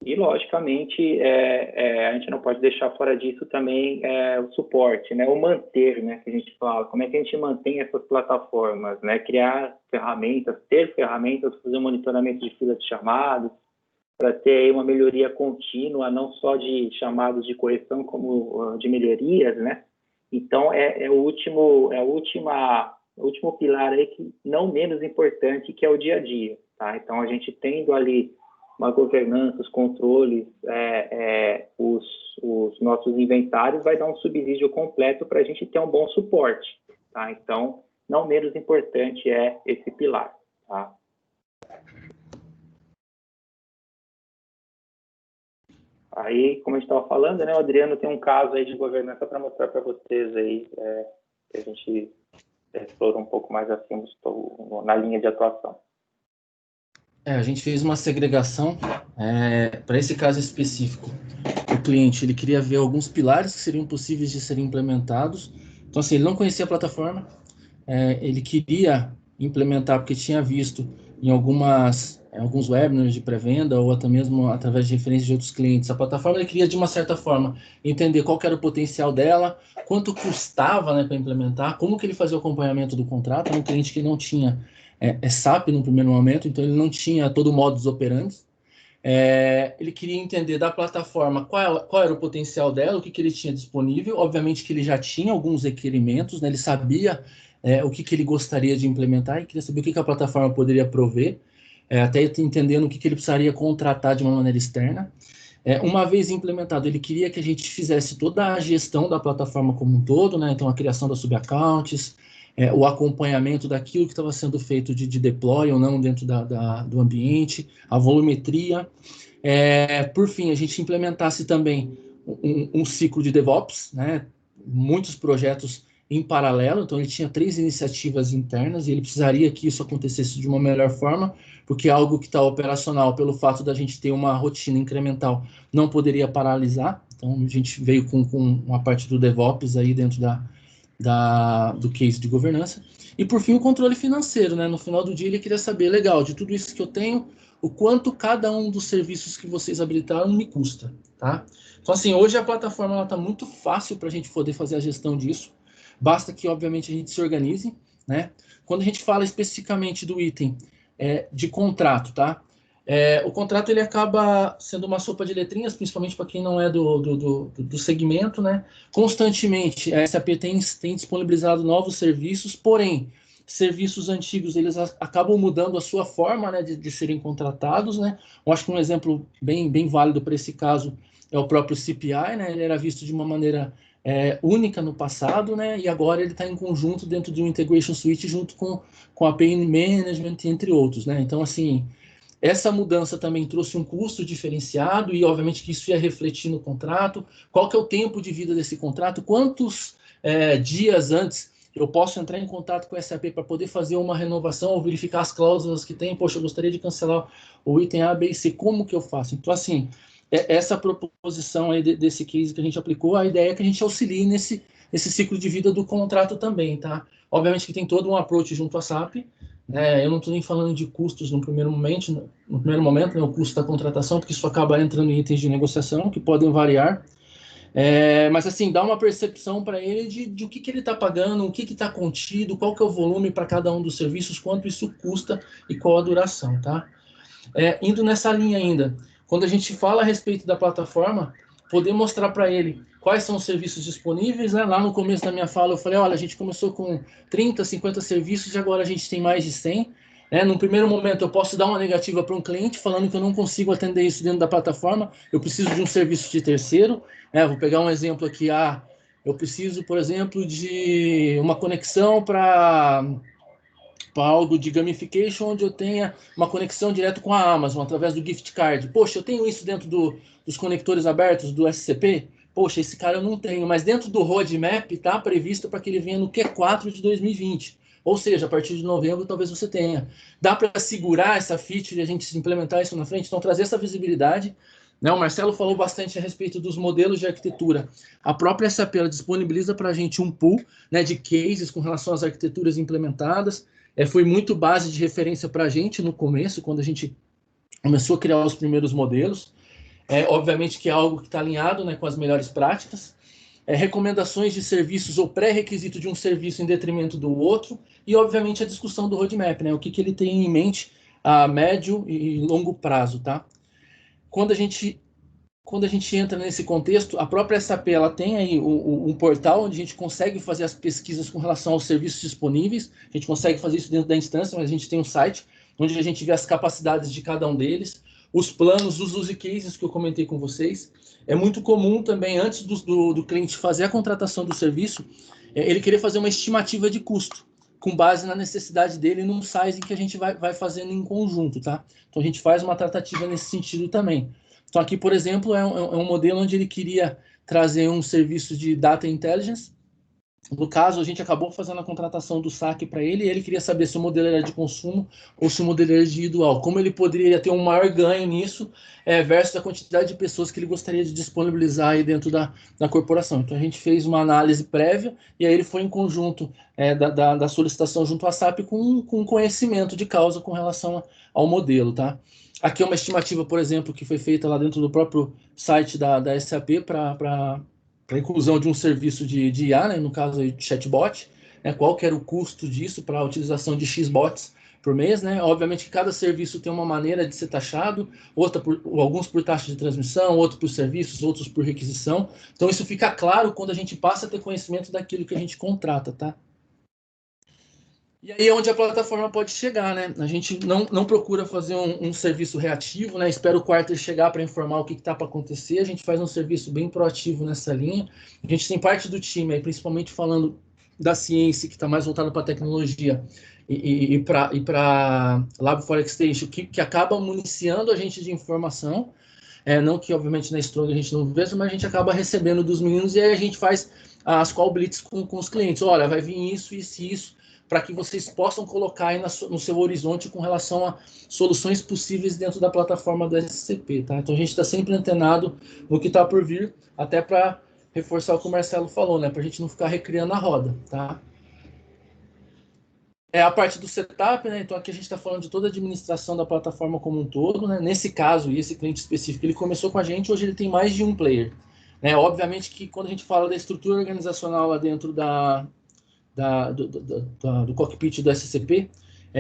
E, logicamente, a gente não pode deixar fora disso também o suporte, né? O manter, né? Que a gente fala. Como é que a gente mantém essas plataformas, né? Criar ferramentas, ter ferramentas, fazer um monitoramento de fila de chamados, para ter aí uma melhoria contínua, não só de chamados de correção, como de melhorias, né? Então, o último pilar aí, que não menos importante, que é o dia a dia, tá? Então, a gente tendo ali uma governança, os controles, os nossos inventários, vai dar um subsídio completo para a gente ter um bom suporte, tá? Então, não menos importante é esse pilar, tá? Aí, como a gente estava falando, né, o Adriano tem um caso aí de governança para mostrar para vocês aí, que a gente explora um pouco mais assim na linha de atuação. A gente fez uma segregação para esse caso específico. O cliente ele queria ver alguns pilares que seriam possíveis de serem implementados. Então, assim, ele não conhecia a plataforma, ele queria implementar porque tinha visto em alguns webinars de pré-venda ou até mesmo através de referências de outros clientes. A plataforma ele queria, de uma certa forma, entender qual que era o potencial dela, quanto custava, né, para implementar, como que ele fazia o acompanhamento do contrato. Era um cliente que não tinha SAP no primeiro momento, então ele não tinha todo o modus operandi. Ele queria entender da plataforma qual era o potencial dela, o que ele tinha disponível. Obviamente que ele já tinha alguns requerimentos, né? Ele sabia o que ele gostaria de implementar e queria saber o que a plataforma poderia prover, até entendendo o que ele precisaria contratar de uma maneira externa. Uma vez implementado, ele queria que a gente fizesse toda a gestão da plataforma como um todo, né? Então a criação das subaccounts, o acompanhamento daquilo que estava sendo feito de deploy ou não dentro do ambiente, a volumetria. Por fim, a gente implementasse também um ciclo de DevOps, né? Muitos projetos em paralelo, então ele tinha 3 iniciativas internas e ele precisaria que isso acontecesse de uma melhor forma, porque algo que está operacional, pelo fato da gente ter uma rotina incremental, não poderia paralisar. Então a gente veio com uma parte do DevOps aí dentro do case de governança. E por fim o controle financeiro, né? No final do dia ele queria saber, legal, de tudo isso que eu tenho, o quanto cada um dos serviços que vocês habilitaram me custa, tá? Então assim, hoje a plataforma está muito fácil para a gente poder fazer a gestão disso, basta que obviamente a gente se organize, né? Quando a gente fala especificamente do item de contrato, tá? O contrato ele acaba sendo uma sopa de letrinhas, principalmente para quem não é do segmento, né? Constantemente a SAP tem disponibilizado novos serviços, porém serviços antigos eles acabam mudando a sua forma, né, de serem contratados, né? Eu acho que um exemplo bem válido para esse caso é o próprio CPI, né? Ele era visto de uma maneira única no passado, né? E agora ele está em conjunto dentro de um Integration Suite junto com a API Management, entre outros, né? Então, assim, essa mudança também trouxe um custo diferenciado e, obviamente, que isso ia refletir no contrato. Qual que é o tempo de vida desse contrato? Quantos dias antes eu posso entrar em contato com a SAP para poder fazer uma renovação ou verificar as cláusulas que tem? Poxa, eu gostaria de cancelar o item A, B e C. Como que eu faço? Então, assim, essa proposição aí desse case que a gente aplicou, a ideia é que a gente auxilie nesse ciclo de vida do contrato também, tá? Obviamente que tem todo um approach junto à SAP, né? Eu não estou nem falando de custos no primeiro momento, né, o custo da contratação, porque isso acaba entrando em itens de negociação que podem variar. Mas assim, dá uma percepção para ele de o que ele está pagando, o que está contido, qual que é o volume para cada um dos serviços, quanto isso custa e qual a duração, tá? Indo nessa linha ainda, quando a gente fala a respeito da plataforma, poder mostrar para ele quais são os serviços disponíveis, né? Lá no começo da minha fala eu falei, olha, a gente começou com 30, 50 serviços e agora a gente tem mais de 100. No primeiro momento eu posso dar uma negativa para um cliente falando que eu não consigo atender isso dentro da plataforma, eu preciso de um serviço de terceiro. Vou pegar um exemplo aqui, eu preciso, por exemplo, de uma conexão para algo de gamification, onde eu tenha uma conexão direto com a Amazon, através do gift card. Poxa, eu tenho isso dentro dos conectores abertos do SCP? Poxa, esse cara eu não tenho, mas dentro do roadmap está previsto para que ele venha no Q4 de 2020. Ou seja, a partir de novembro talvez você tenha. Dá para segurar essa feature e a gente implementar isso na frente? Então, trazer essa visibilidade. Né? O Marcelo falou bastante a respeito dos modelos de arquitetura. A própria SAP ela disponibiliza para a gente um pool, né, de cases com relação às arquiteturas implementadas. Foi muito base de referência para a gente no começo, quando a gente começou a criar os primeiros modelos. Obviamente que é algo que está alinhado, né, com as melhores práticas. Recomendações de serviços ou pré-requisito de um serviço em detrimento do outro. E, obviamente, a discussão do roadmap, né, o que ele tem em mente a médio e longo prazo. Tá? Quando a gente entra nesse contexto, a própria SAP ela tem aí um portal onde a gente consegue fazer as pesquisas com relação aos serviços disponíveis. A gente consegue fazer isso dentro da instância, mas a gente tem um site onde a gente vê as capacidades de cada um deles, os planos, os use cases que eu comentei com vocês. É muito comum também, antes do cliente fazer a contratação do serviço, ele querer fazer uma estimativa de custo, com base na necessidade dele num sizing que a gente vai fazendo em conjunto, tá? Então a gente faz uma tratativa nesse sentido também. Então, aqui, por exemplo, é um modelo onde ele queria trazer um serviço de Data Intelligence. No caso, a gente acabou fazendo a contratação do saque para ele e ele queria saber se o modelo era de consumo ou se o modelo era individual. Como ele poderia ter um maior ganho nisso versus a quantidade de pessoas que ele gostaria de disponibilizar aí dentro da corporação. Então, a gente fez uma análise prévia e aí ele foi em conjunto da solicitação junto à SAP com conhecimento de causa com relação ao modelo, tá? Aqui é uma estimativa, por exemplo, que foi feita lá dentro do próprio site da SAP para a inclusão de um serviço de IA, né, no caso de chatbot, né, qual que era o custo disso para a utilização de X-bots por mês, né? Obviamente que cada serviço tem uma maneira de ser taxado, alguns por taxa de transmissão, outros por serviços, outros por requisição. Então isso fica claro quando a gente passa a ter conhecimento daquilo que a gente contrata, tá? E aí é onde a plataforma pode chegar, né? A gente não procura fazer um serviço reativo, né? Espera o quarter chegar para informar o que está para acontecer. A gente faz um serviço bem proativo nessa linha. A gente tem parte do time, aí, principalmente falando da ciência, que está mais voltado para a tecnologia, e para Lab for Extension, que acaba municiando a gente de informação. Não que, obviamente, na Strong a gente não veja, mas a gente acaba recebendo dos meninos e aí a gente faz as call blitz com os clientes. Olha, vai vir isso, isso e isso, para que vocês possam colocar aí no seu horizonte com relação a soluções possíveis dentro da plataforma do SCP, tá? Então a gente está sempre antenado no que está por vir, até para reforçar o que o Marcelo falou, né? Para a gente não ficar recriando a roda, tá? A parte do setup, né? Então aqui a gente está falando de toda a administração da plataforma como um todo, né? Nesse caso, e esse cliente específico, ele começou com a gente, hoje ele tem mais de um player. Obviamente que quando a gente fala da estrutura organizacional lá dentro do cockpit do SCP,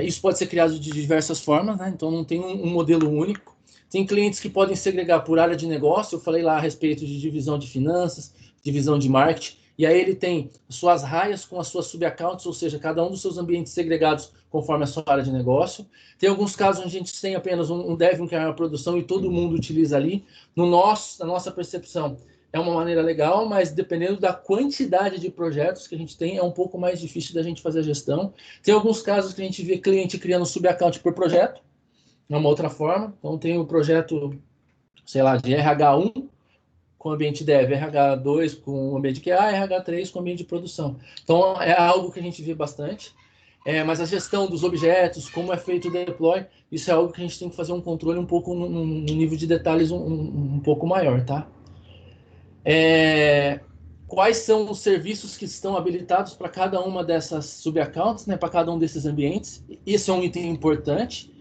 isso pode ser criado de diversas formas, né? Então não tem um modelo único. Tem clientes que podem segregar por área de negócio, eu falei lá a respeito de divisão de finanças, divisão de marketing, e aí ele tem suas raias com as suas sub-accounts, ou seja, cada um dos seus ambientes segregados conforme a sua área de negócio. Tem alguns casos onde a gente tem apenas um dev, um canal de produção e todo mundo utiliza ali. Na nossa percepção, é uma maneira legal, mas dependendo da quantidade de projetos que a gente tem, é um pouco mais difícil da gente fazer a gestão. Tem alguns casos que a gente vê cliente criando sub-account por projeto, é uma outra forma. Então, tem o projeto, sei lá, de RH1 com ambiente dev, RH2 com ambiente QA, RH3 com ambiente de produção. Então, é algo que a gente vê bastante. Mas a gestão dos objetos, como é feito o deploy, isso é algo que a gente tem que fazer um controle um pouco no nível de detalhes um pouco maior, tá? Quais são os serviços que estão habilitados para cada uma dessas sub-accounts, né, para cada um desses ambientes? Isso é um item importante.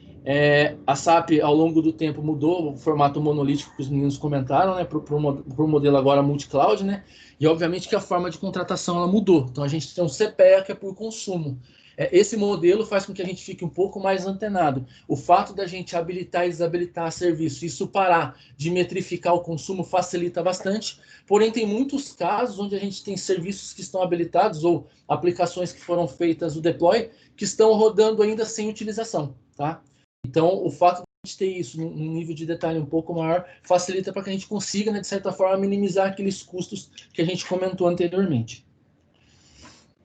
A SAP, ao longo do tempo, mudou o formato monolítico que os meninos comentaram, né, para o modelo agora multi-cloud, né? E, obviamente, que a forma de contratação ela mudou. Então, a gente tem um CPEA, que é por consumo. Esse modelo faz com que a gente fique um pouco mais antenado. O fato da gente habilitar e desabilitar serviço, isso parar de metrificar o consumo, facilita bastante. Porém, tem muitos casos onde a gente tem serviços que estão habilitados ou aplicações que foram feitas, o deploy, que estão rodando ainda sem utilização, tá? Então, o fato de a gente ter isso num nível de detalhe um pouco maior facilita para que a gente consiga, né, de certa forma, minimizar aqueles custos que a gente comentou anteriormente.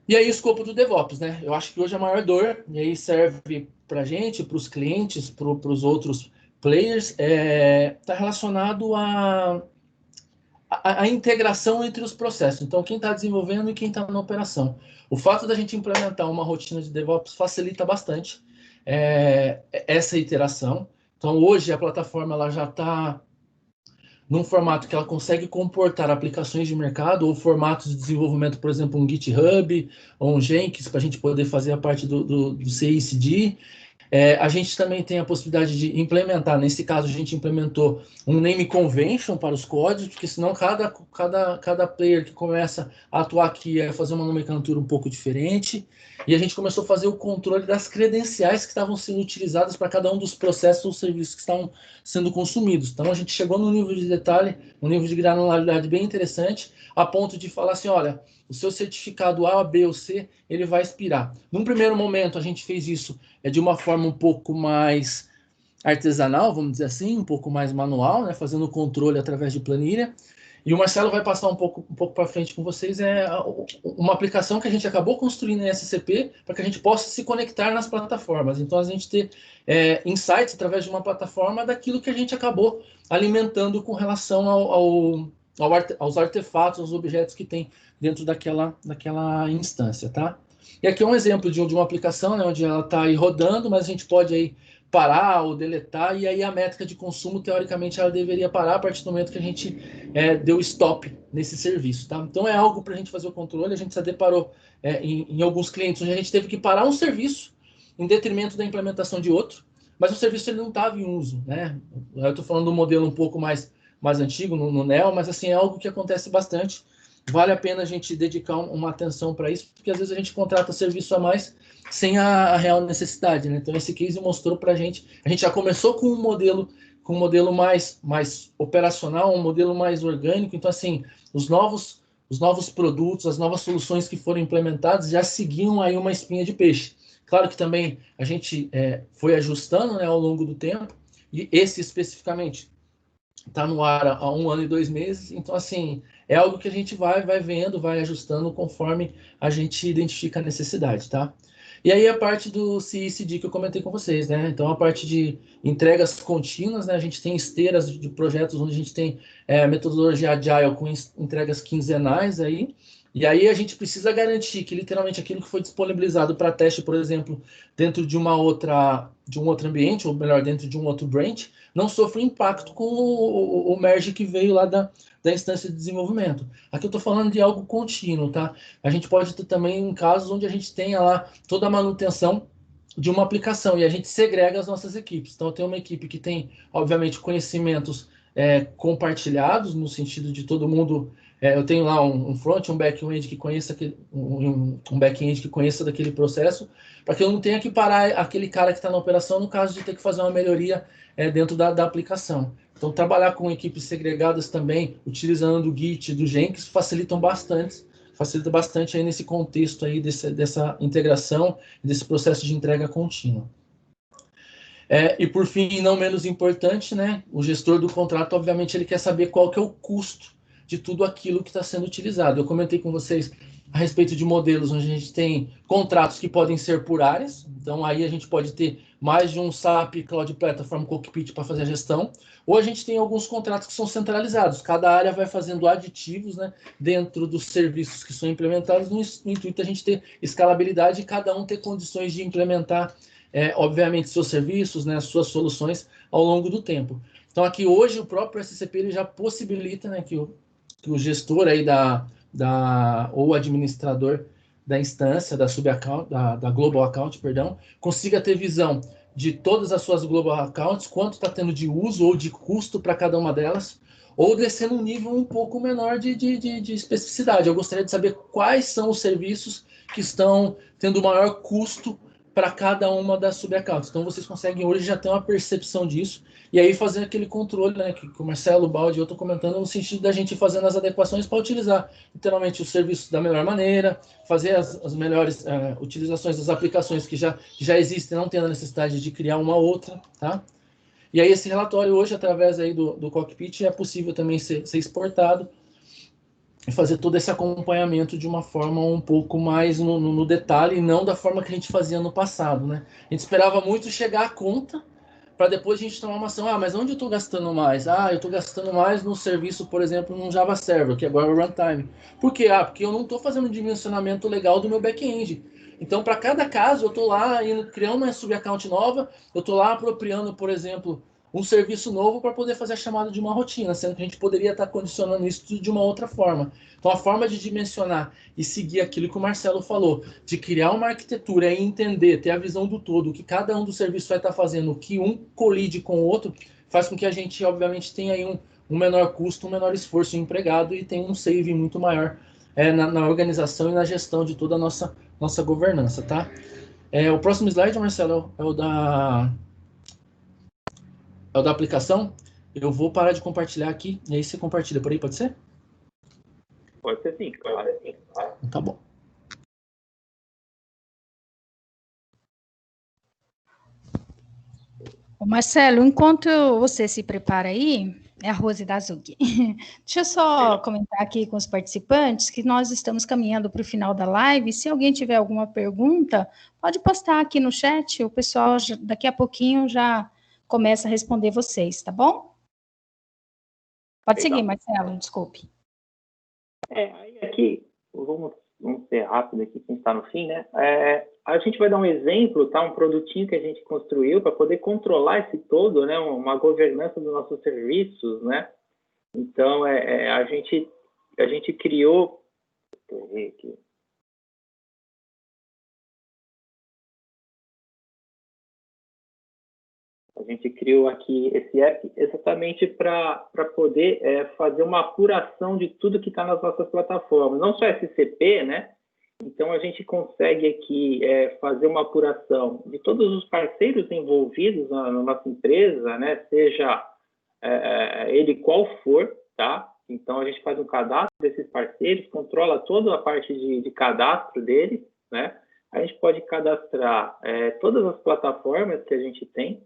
E aí, o escopo do DevOps, né? Eu acho que hoje a maior dor, e aí serve para a gente, para os clientes, para os outros players, está relacionado à integração entre os processos. Então, quem está desenvolvendo e quem está na operação. O fato da gente implementar uma rotina de DevOps facilita bastante essa iteração. Então, hoje a plataforma ela já está num formato que ela consegue comportar aplicações de mercado ou formatos de desenvolvimento, por exemplo, um GitHub ou um Jenkins, para a gente poder fazer a parte do CI/CD. A gente também tem a possibilidade de implementar, nesse caso a gente implementou um name convention para os códigos, porque senão cada player que começa a atuar aqui ia fazer uma nomenclatura um pouco diferente, e a gente começou a fazer o controle das credenciais que estavam sendo utilizadas para cada um dos processos ou serviços que estavam sendo consumidos. Então a gente chegou num nível de detalhe, um nível de granularidade bem interessante, a ponto de falar assim, olha, o seu certificado A, B ou C, ele vai expirar. Num primeiro momento a gente fez isso de uma forma um pouco mais artesanal, vamos dizer assim, um pouco mais manual, né, fazendo o controle através de planilha. E o Marcelo vai passar um pouco para frente com vocês, uma aplicação que a gente acabou construindo em SCP para que a gente possa se conectar nas plataformas. Então, a gente ter insights através de uma plataforma daquilo que a gente acabou alimentando com relação aos artefatos, aos objetos que tem dentro daquela instância, tá? E aqui é um exemplo de uma aplicação, né, onde ela está aí rodando, mas a gente pode aí parar ou deletar, e aí a métrica de consumo, teoricamente, ela deveria parar a partir do momento que a gente deu stop nesse serviço, tá? Então é algo para a gente fazer o controle. A gente já deparou em alguns clientes onde a gente teve que parar um serviço em detrimento da implementação de outro, mas o serviço ele não estava em uso, né? Eu estou falando do modelo um pouco mais antigo, no Neo, mas assim, é algo que acontece bastante. Vale a pena a gente dedicar uma atenção para isso, porque às vezes a gente contrata serviço a mais sem a real necessidade, né? Então esse case mostrou para a gente já começou com um modelo mais operacional, um modelo mais orgânico. Então assim, os novos produtos, as novas soluções que foram implementadas já seguiam aí uma espinha de peixe. Claro que também a gente foi ajustando, né, ao longo do tempo, e esse especificamente está no ar há 1 ano e 2 meses, então assim, é algo que a gente vai vendo, vai ajustando conforme a gente identifica a necessidade, tá? E aí a parte do CI/CD que eu comentei com vocês, né? Então a parte de entregas contínuas, né? A gente tem esteiras de projetos onde a gente tem metodologia Agile com entregas quinzenais aí, e aí a gente precisa garantir que literalmente aquilo que foi disponibilizado para teste, por exemplo, dentro de um outro ambiente, ou melhor, dentro de um outro branch, não sofre impacto com o merge que veio lá da instância de desenvolvimento. Aqui eu estou falando de algo contínuo, tá? A gente pode ter também casos onde a gente tenha lá toda a manutenção de uma aplicação e a gente segrega as nossas equipes. Então, tem uma equipe que tem, obviamente, conhecimentos compartilhados, no sentido de todo mundo... eu tenho lá um front, um back-end que conheça um back-end que conheça daquele processo, para que eu não tenha que parar aquele cara que está na operação no caso de ter que fazer uma melhoria dentro da aplicação. Então, trabalhar com equipes segregadas também, utilizando do Git, do Jenkins, facilita bastante aí nesse contexto aí dessa integração, desse processo de entrega contínua. E por fim, não menos importante, né, o gestor do contrato, obviamente, ele quer saber qual que é o custo de tudo aquilo que está sendo utilizado. Eu comentei com vocês a respeito de modelos onde a gente tem contratos que podem ser por áreas, então aí a gente pode ter mais de um SAP Cloud Platform Cockpit para fazer a gestão, ou a gente tem alguns contratos que são centralizados, cada área vai fazendo aditivos, né, dentro dos serviços que são implementados, no intuito de a gente ter escalabilidade e cada um ter condições de implementar, obviamente, seus serviços, né, suas soluções ao longo do tempo. Então aqui hoje o próprio SCP ele já possibilita, né, que o gestor aí ou administrador da instância, da subaccount, da Global Account, perdão, consiga ter visão de todas as suas Global Accounts, quanto está tendo de uso ou de custo para cada uma delas, ou descer num nível um pouco menor de especificidade. Eu gostaria de saber quais são os serviços que estão tendo maior custo para cada uma das subaccounts. Então, vocês conseguem hoje já ter uma percepção disso, e aí fazer aquele controle, né, que o Marcelo, o Baldi e eu estou comentando, no sentido da gente ir fazendo as adequações para utilizar, literalmente, os serviços da melhor maneira, fazer as melhores utilizações das aplicações que já existem, não tendo a necessidade de criar uma outra, tá? E aí esse relatório hoje, através aí do Cockpit, é possível também ser exportado e fazer todo esse acompanhamento de uma forma um pouco mais no detalhe, e não da forma que a gente fazia no passado, né? A gente esperava muito chegar à conta, para depois a gente tomar uma ação. Mas onde eu estou gastando mais? Eu estou gastando mais no serviço, por exemplo, no Java Server, que agora é o runtime. Por quê? Porque eu não estou fazendo um dimensionamento legal do meu back-end. Então, para cada caso, eu estou lá criando uma subaccount nova, eu estou lá apropriando, por exemplo, um serviço novo para poder fazer a chamada de uma rotina, sendo que a gente poderia estar condicionando isso de uma outra forma. Então, a forma de dimensionar e seguir aquilo que o Marcelo falou, de criar uma arquitetura e entender, ter a visão do todo, o que cada um dos serviços vai estar fazendo, o que um colide com o outro, faz com que a gente, obviamente, tenha aí um menor custo, um menor esforço empregado e tenha um save muito maior na organização e na gestão de toda a nossa governança, tá? O próximo slide, Marcelo, é o da aplicação. Eu vou parar de compartilhar aqui, e aí você compartilha por aí, pode ser? Pode ser sim, claro. Tá bom. Marcelo, enquanto você se prepara aí, é a Rose da Zug. Deixa eu só comentar aqui com os participantes que nós estamos caminhando para o final da live. Se alguém tiver alguma pergunta, pode postar aqui no chat, o pessoal daqui a pouquinho já começa a responder vocês, tá bom? Pode seguir, Marcelo, desculpe. Aí aqui, vamos ser rápido aqui, quem está no fim, né? A gente vai dar um exemplo, tá? Um produtinho que a gente construiu para poder controlar esse todo, né? Uma governança dos nossos serviços, né? Então, a gente criou... Deixa eu ver aqui. A gente criou aqui esse app exatamente para poder fazer uma apuração de tudo que está nas nossas plataformas. Não só SCP, né? Então, a gente consegue aqui fazer uma apuração de todos os parceiros envolvidos na nossa empresa, né? Seja ele qual for, tá? Então, a gente faz um cadastro desses parceiros, controla toda a parte de cadastro deles, né? A gente pode cadastrar todas as plataformas que a gente tem,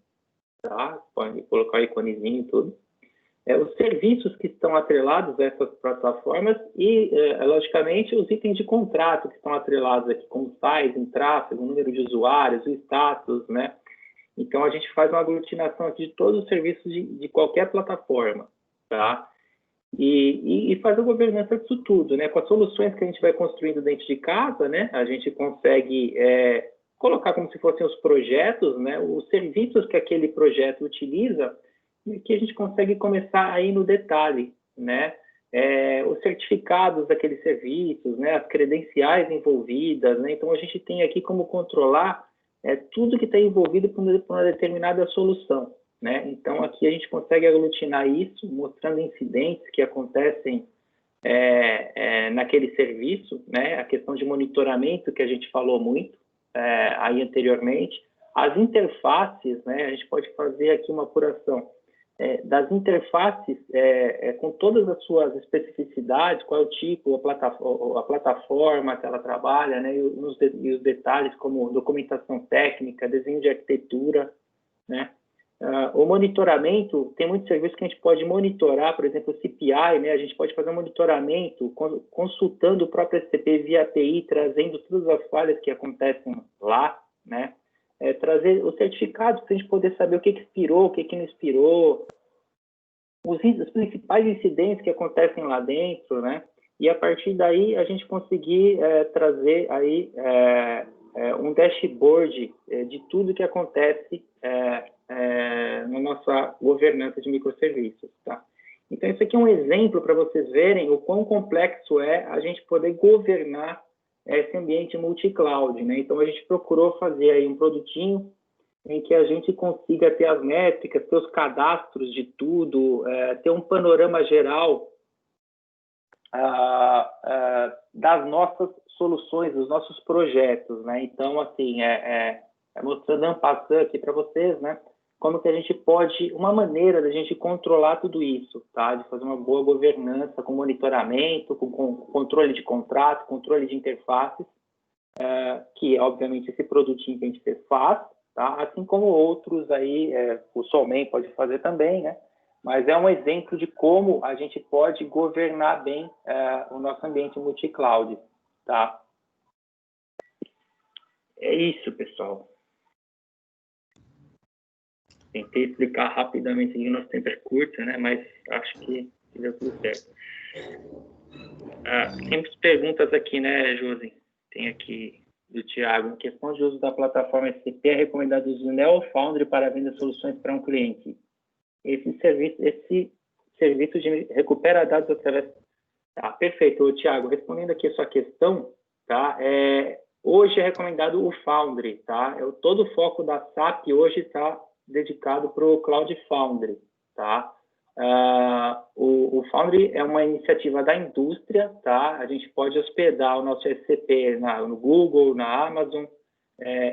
tá? Pode colocar o iconezinho e tudo. Os serviços que estão atrelados a essas plataformas e, logicamente, os itens de contrato que estão atrelados aqui, como size, tráfego, número de usuários, o status, né? Então, a gente faz uma aglutinação aqui de todos os serviços de qualquer plataforma, tá? E faz a governança disso tudo, né? Com as soluções que a gente vai construindo dentro de casa, né? A gente consegue colocar como se fossem os projetos, né? Os serviços que aquele projeto utiliza, que a gente consegue começar aí no detalhe, né? Os certificados daqueles serviços, né? As credenciais envolvidas, né? Então, a gente tem aqui como controlar tudo que está envolvido por uma determinada solução, né? Então, aqui a gente consegue aglutinar isso, mostrando incidentes que acontecem naquele serviço, né? A questão de monitoramento, que a gente falou muito aí anteriormente. As interfaces, né? A gente pode fazer aqui uma apuração das interfaces com todas as suas especificidades, qual é o tipo, a plataforma que ela trabalha, né, e os detalhes como documentação técnica, desenho de arquitetura, né. O monitoramento, tem muitos serviços que a gente pode monitorar, por exemplo, o CPI, né? A gente pode fazer um monitoramento consultando o próprio SCP via API, trazendo todas as falhas que acontecem lá, né? Trazer os certificados para a gente poder saber o que expirou, o que não expirou, os principais incidentes que acontecem lá dentro, né? E a partir daí a gente conseguir trazer aí um dashboard de tudo que acontece na nossa governança de microserviços, tá? Então, isso aqui é um exemplo para vocês verem o quão complexo é a gente poder governar esse ambiente multi-cloud, né? Então, a gente procurou fazer aí um produtinho em que a gente consiga ter as métricas, ter os cadastros de tudo, ter um panorama geral das nossas soluções, dos nossos projetos, né? Então, assim, mostrando um passando aqui para vocês, né? Como que a gente pode, uma maneira da gente controlar tudo isso, tá? De fazer uma boa governança com monitoramento, com controle de contrato, controle de interfaces, que, obviamente, esse produtinho que a gente faz, tá? Assim como outros aí, o Solman pode fazer também, né? Mas é um exemplo de como a gente pode governar bem o nosso ambiente multi-cloud, tá? É isso, pessoal. Tentei explicar rapidamente aqui, o nosso tempo é curto, né? Mas acho que deu tudo certo. Temos perguntas aqui, né, Josi? Tem aqui do Thiago. Em questão de uso da plataforma SCP, é recomendado o uso do Neo Foundry para vender soluções para um cliente. Esse serviço recupera dados através... Tá, perfeito, Thiago. Respondendo aqui a sua questão, tá? Hoje é recomendado o Foundry, tá? Todo o foco da SAP hoje está dedicado para o Cloud Foundry, tá? O Foundry é uma iniciativa da indústria, tá? A gente pode hospedar o nosso SCP no Google, na Amazon.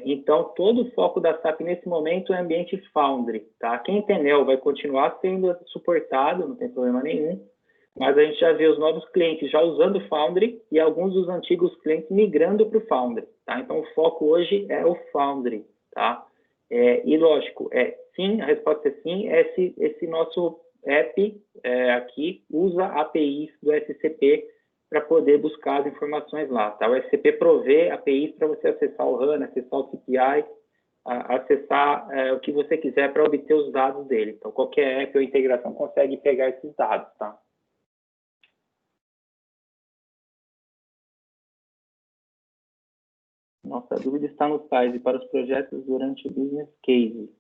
Então, todo o foco da SAP nesse momento é ambiente Foundry, tá? Quem tem Neo vai continuar sendo suportado, não tem problema nenhum, mas a gente já vê os novos clientes já usando o Foundry e alguns dos antigos clientes migrando para o Foundry, tá? Então, o foco hoje é o Foundry, tá? E, lógico, sim, a resposta é sim, esse nosso app aqui usa APIs do SCP para poder buscar as informações lá, tá? O SCP provê APIs para você acessar o HANA, acessar o CPI, acessar o que você quiser para obter os dados dele. Então, qualquer app ou integração consegue pegar esses dados, tá? Nossa dúvida está no size para os projetos durante o business case.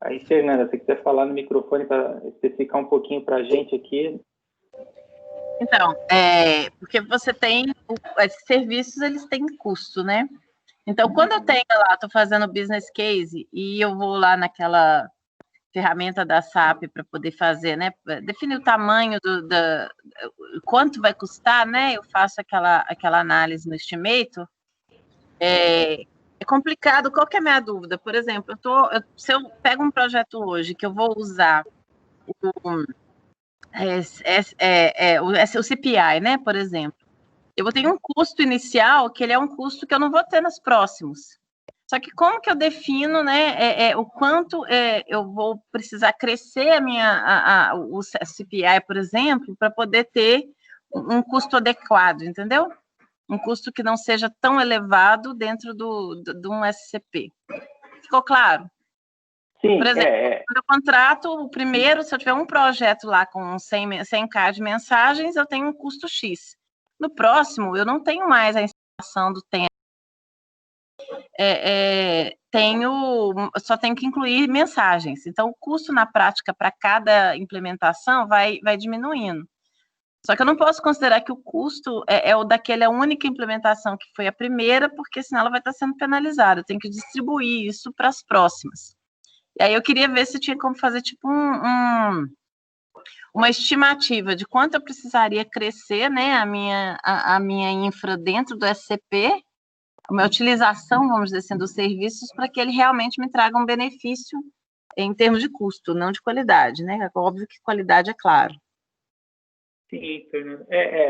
Aí, Fernanda, se você quiser falar no microfone para especificar um pouquinho para a gente aqui. Então, porque você tem, esses serviços, eles têm custo, né? Então, quando eu tenho lá, estou fazendo business case e eu vou lá naquela ferramenta da SAP para poder fazer, né? Definir o tamanho quanto vai custar, né? Eu faço aquela análise no Estimator. É complicado. Qual que é a minha dúvida? Por exemplo, se eu pego um projeto hoje que eu vou usar o CPI, né? Por exemplo, eu vou ter um custo inicial que ele é um custo que eu não vou ter nos próximos. Só que como que eu defino, né, o quanto eu vou precisar crescer o CPI, por exemplo, para poder ter um custo adequado, entendeu? Um custo que não seja tão elevado dentro de um SCP. Ficou claro? Sim, por exemplo, quando eu contrato o primeiro, se eu tiver um projeto lá com 100K de mensagens, eu tenho um custo X. No próximo, eu não tenho mais a instalação do tempo. Só tenho que incluir mensagens. Então, o custo na prática para cada implementação vai diminuindo. Só que eu não posso considerar que o custo é o daquela única implementação que foi a primeira, porque senão ela vai estar sendo penalizada. Eu tenho que distribuir isso para as próximas. E aí eu queria ver se tinha como fazer tipo uma estimativa de quanto eu precisaria crescer, né, a minha infra dentro do SCP, a minha utilização, vamos dizer assim, dos serviços, para que ele realmente me traga um benefício em termos de custo, não de qualidade, né? Óbvio que qualidade é claro. Sim, Fernando.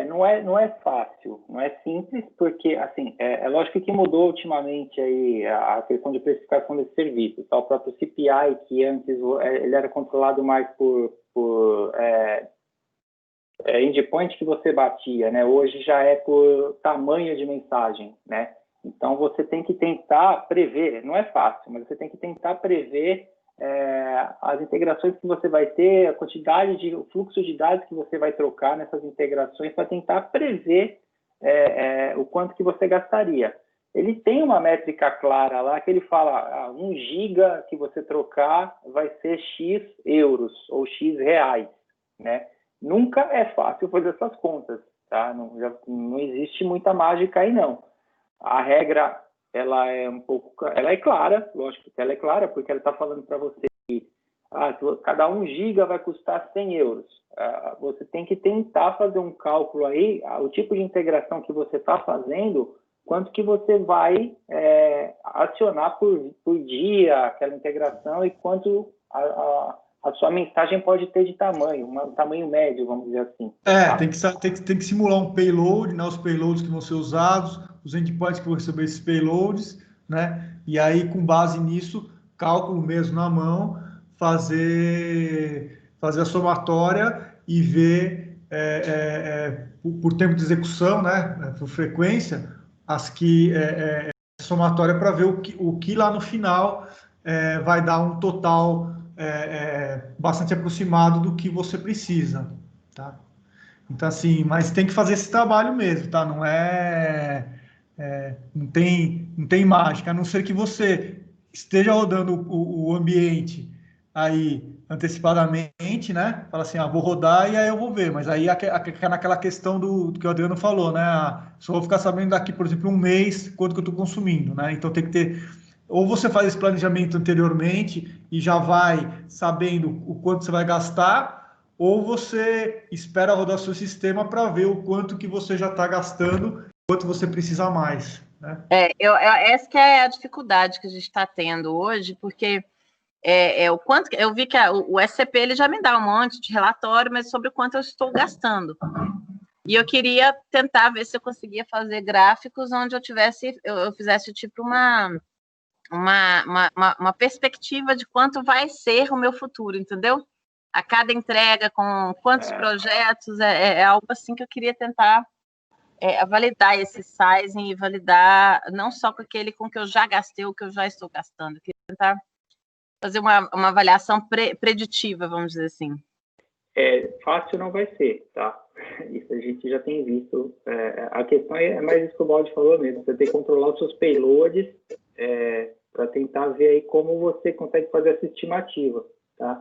Não é fácil, não é simples, porque, assim, é lógico que mudou ultimamente aí a questão de precificação desse serviço, tá? O próprio CPI, que antes ele era controlado mais por endpoint que você batia, né? Hoje já é por tamanho de mensagem, né? Então, você tem que tentar prever, não é fácil, mas você tem que tentar prever as integrações que você vai ter, a quantidade o fluxo de dados que você vai trocar nessas integrações para tentar prever o quanto que você gastaria. Ele tem uma métrica clara lá que ele fala 1 giga que você trocar vai ser X euros ou X reais, né? Nunca é fácil fazer essas contas, tá? Não existe muita mágica aí, não. A regra, ela é clara, lógico que ela é clara, porque ela está falando para você que cada 1 giga vai custar 100 euros. Você tem que tentar fazer um cálculo aí, o tipo de integração que você está fazendo, quanto que você vai acionar por dia aquela integração e quanto a sua mensagem pode ter de tamanho, um tamanho médio, vamos dizer assim. Tá? Tem que simular um payload, né, os payloads que vão ser usados, os endpoints que vão receber esses payloads, né, e aí, com base nisso, cálculo mesmo na mão, fazer a somatória e ver por tempo de execução, né, por frequência, somatória para ver o que lá no final vai dar um total bastante aproximado do que você precisa, tá? Então, assim, mas tem que fazer esse trabalho mesmo, tá? Não tem mágica, a não ser que você esteja rodando o ambiente aí antecipadamente, né? Fala assim, vou rodar e aí eu vou ver. Mas aí naquela questão do que o Adriano falou, né? Só vou ficar sabendo daqui, por exemplo, um mês, quanto que eu estou consumindo, né? Então tem que ter... Ou você faz esse planejamento anteriormente e já vai sabendo o quanto você vai gastar, ou você espera rodar seu sistema para ver o quanto que você já está gastando, quanto você precisa mais, né? Essa que é a dificuldade que a gente está tendo hoje, porque o quanto eu vi que o SCP ele já me dá um monte de relatório, mas sobre o quanto eu estou gastando. E eu queria tentar ver se eu conseguia fazer gráficos onde eu fizesse tipo uma perspectiva de quanto vai ser o meu futuro, entendeu? A cada entrega, com quantos projetos, algo assim que eu queria tentar validar esse sizing e validar não só com aquele com que eu já gastei, o que eu já estou gastando. Eu queria tentar fazer uma avaliação preditiva, vamos dizer assim. Fácil não vai ser, tá? Isso a gente já tem visto. A questão é mais isso que o Baldi falou mesmo. Você tem que controlar os seus payloads para tentar ver aí como você consegue fazer essa estimativa, tá?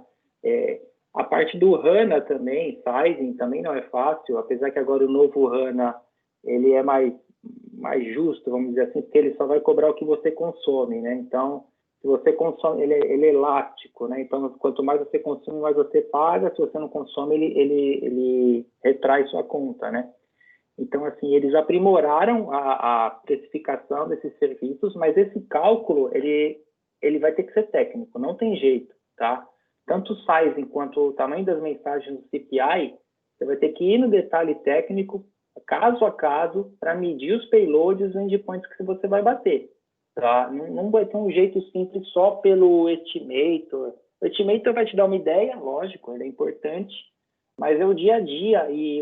A parte do HANA também, sizing, também não é fácil, apesar que agora o novo HANA, ele é mais justo, vamos dizer assim, porque ele só vai cobrar o que você consome, né? Então, se você consome, ele é elástico, né? Então, quanto mais você consome, mais você paga. Se você não consome, ele retrai sua conta, né? Então, assim, eles aprimoraram a precificação desses serviços, mas esse cálculo, ele vai ter que ser técnico, não tem jeito, tá? Tanto o sizing quanto o tamanho das mensagens do CPI, você vai ter que ir no detalhe técnico, caso a caso, para medir os payloads e os endpoints que você vai bater. Tá? Não vai ter um jeito simples só pelo estimator. O estimator vai te dar uma ideia, lógico, ele é importante, mas é o dia a dia e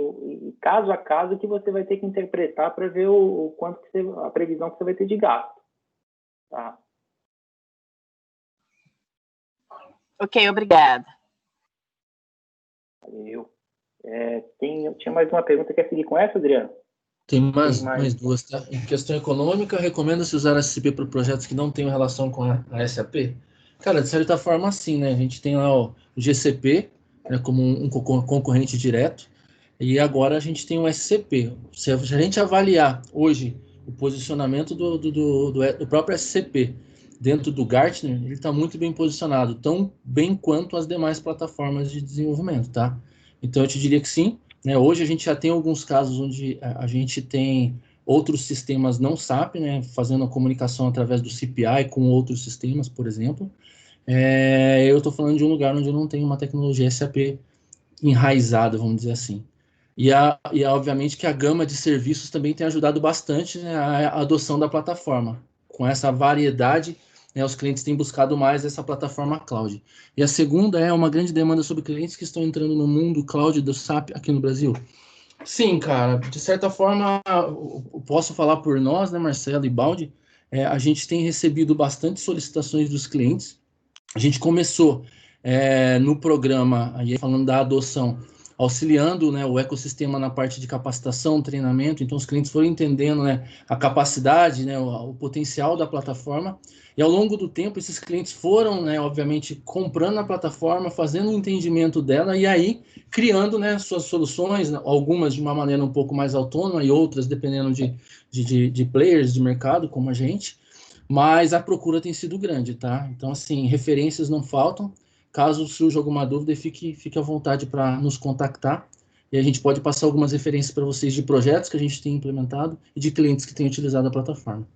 caso a caso que você vai ter que interpretar para ver o quanto a previsão que você vai ter de gasto. Tá? Ok, obrigada. Valeu. Tinha mais uma pergunta, quer seguir com essa, Adriano? Tem mais duas, tá? Em questão econômica, recomenda-se usar a SCP para projetos que não tenham relação com a SAP? Cara, de certa forma, sim, né? A gente tem lá o GCP, né, como um concorrente direto, e agora a gente tem o SCP. Se a gente avaliar hoje o posicionamento do próprio SCP dentro do Gartner, ele está muito bem posicionado, tão bem quanto as demais plataformas de desenvolvimento, tá? Então, eu te diria que sim. Hoje a gente já tem alguns casos onde a gente tem outros sistemas não SAP, né, fazendo a comunicação através do CPI com outros sistemas, por exemplo. Eu estou falando de um lugar onde eu não tenho uma tecnologia SAP enraizada, vamos dizer assim. E, obviamente, que a gama de serviços também tem ajudado bastante, né, a adoção da plataforma. Com essa variedade, né, os clientes têm buscado mais essa plataforma cloud. E a segunda é uma grande demanda sobre clientes que estão entrando no mundo cloud do SAP aqui no Brasil. Sim, cara, de certa forma, eu posso falar por nós, né, Marcelo e Baldi, a gente tem recebido bastante solicitações dos clientes. A gente começou no programa, aí falando da adoção, auxiliando, né, o ecossistema na parte de capacitação, treinamento. Então, os clientes foram entendendo, né, a capacidade, né, o potencial da plataforma. E ao longo do tempo, esses clientes foram, né, obviamente, comprando a plataforma, fazendo o entendimento dela e aí criando, né, suas soluções, algumas de uma maneira um pouco mais autônoma e outras dependendo de players de mercado, como a gente. Mas a procura tem sido grande, tá? Então, assim, referências não faltam. Caso surja alguma dúvida, fique à vontade para nos contactar. E a gente pode passar algumas referências para vocês de projetos que a gente tem implementado e de clientes que têm utilizado a plataforma.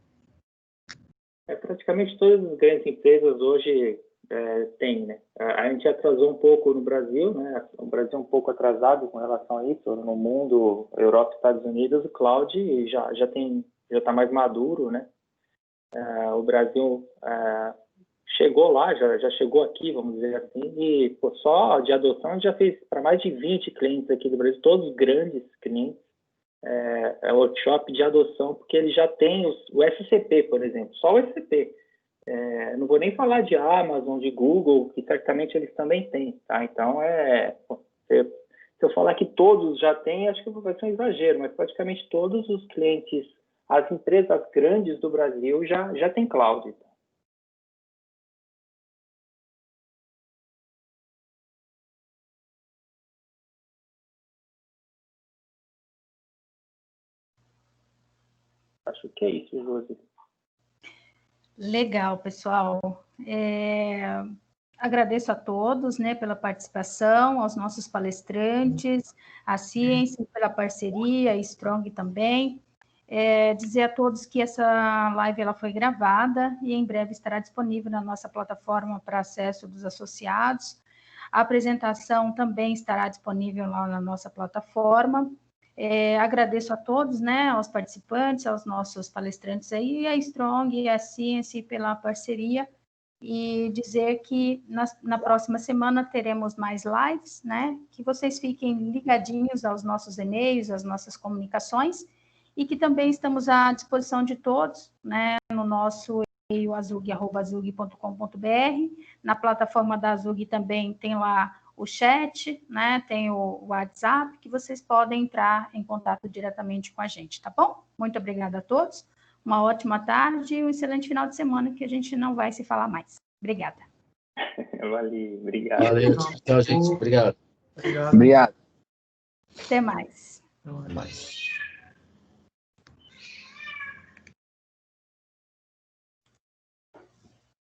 Praticamente todas as grandes empresas hoje têm, né? A gente atrasou um pouco no Brasil, né? O Brasil é um pouco atrasado com relação a isso. No mundo, Europa, Estados Unidos, o cloud já está mais maduro, né? O Brasil chegou lá, já chegou aqui, vamos dizer assim, e só de adoção a gente já fez para mais de 20 clientes aqui do Brasil, todos grandes clientes, workshop de adoção, porque eles já têm o SCP, por exemplo, só o SCP. Não vou nem falar de Amazon, de Google, que certamente eles também têm, tá? Então, se eu falar que todos já têm, acho que vai ser um exagero, mas praticamente todos os clientes, as empresas grandes do Brasil já têm cloud. Acho que é isso, Josi. Legal, pessoal. Agradeço a todos, né, pela participação, aos nossos palestrantes, a Ciência pela parceria, a Strong também. Dizer a todos que essa live ela foi gravada e em breve estará disponível na nossa plataforma para acesso dos associados. A apresentação também estará disponível lá na nossa plataforma. Agradeço a todos, né, aos participantes, aos nossos palestrantes aí, a Strong e a Ciência pela parceria, e dizer que na próxima semana teremos mais lives, né, que vocês fiquem ligadinhos aos nossos e-mails, às nossas comunicações, e que também estamos à disposição de todos, né, no nosso e-mail azug@azug.com.br, na plataforma da Azug também tem lá o chat, né, tem o WhatsApp, que vocês podem entrar em contato diretamente com a gente, tá bom? Muito obrigada a todos, uma ótima tarde e um excelente final de semana, que a gente não vai se falar mais. Obrigada. Valeu, obrigado. Valeu, tchau, gente. Obrigado. Obrigado. Até mais. Mais.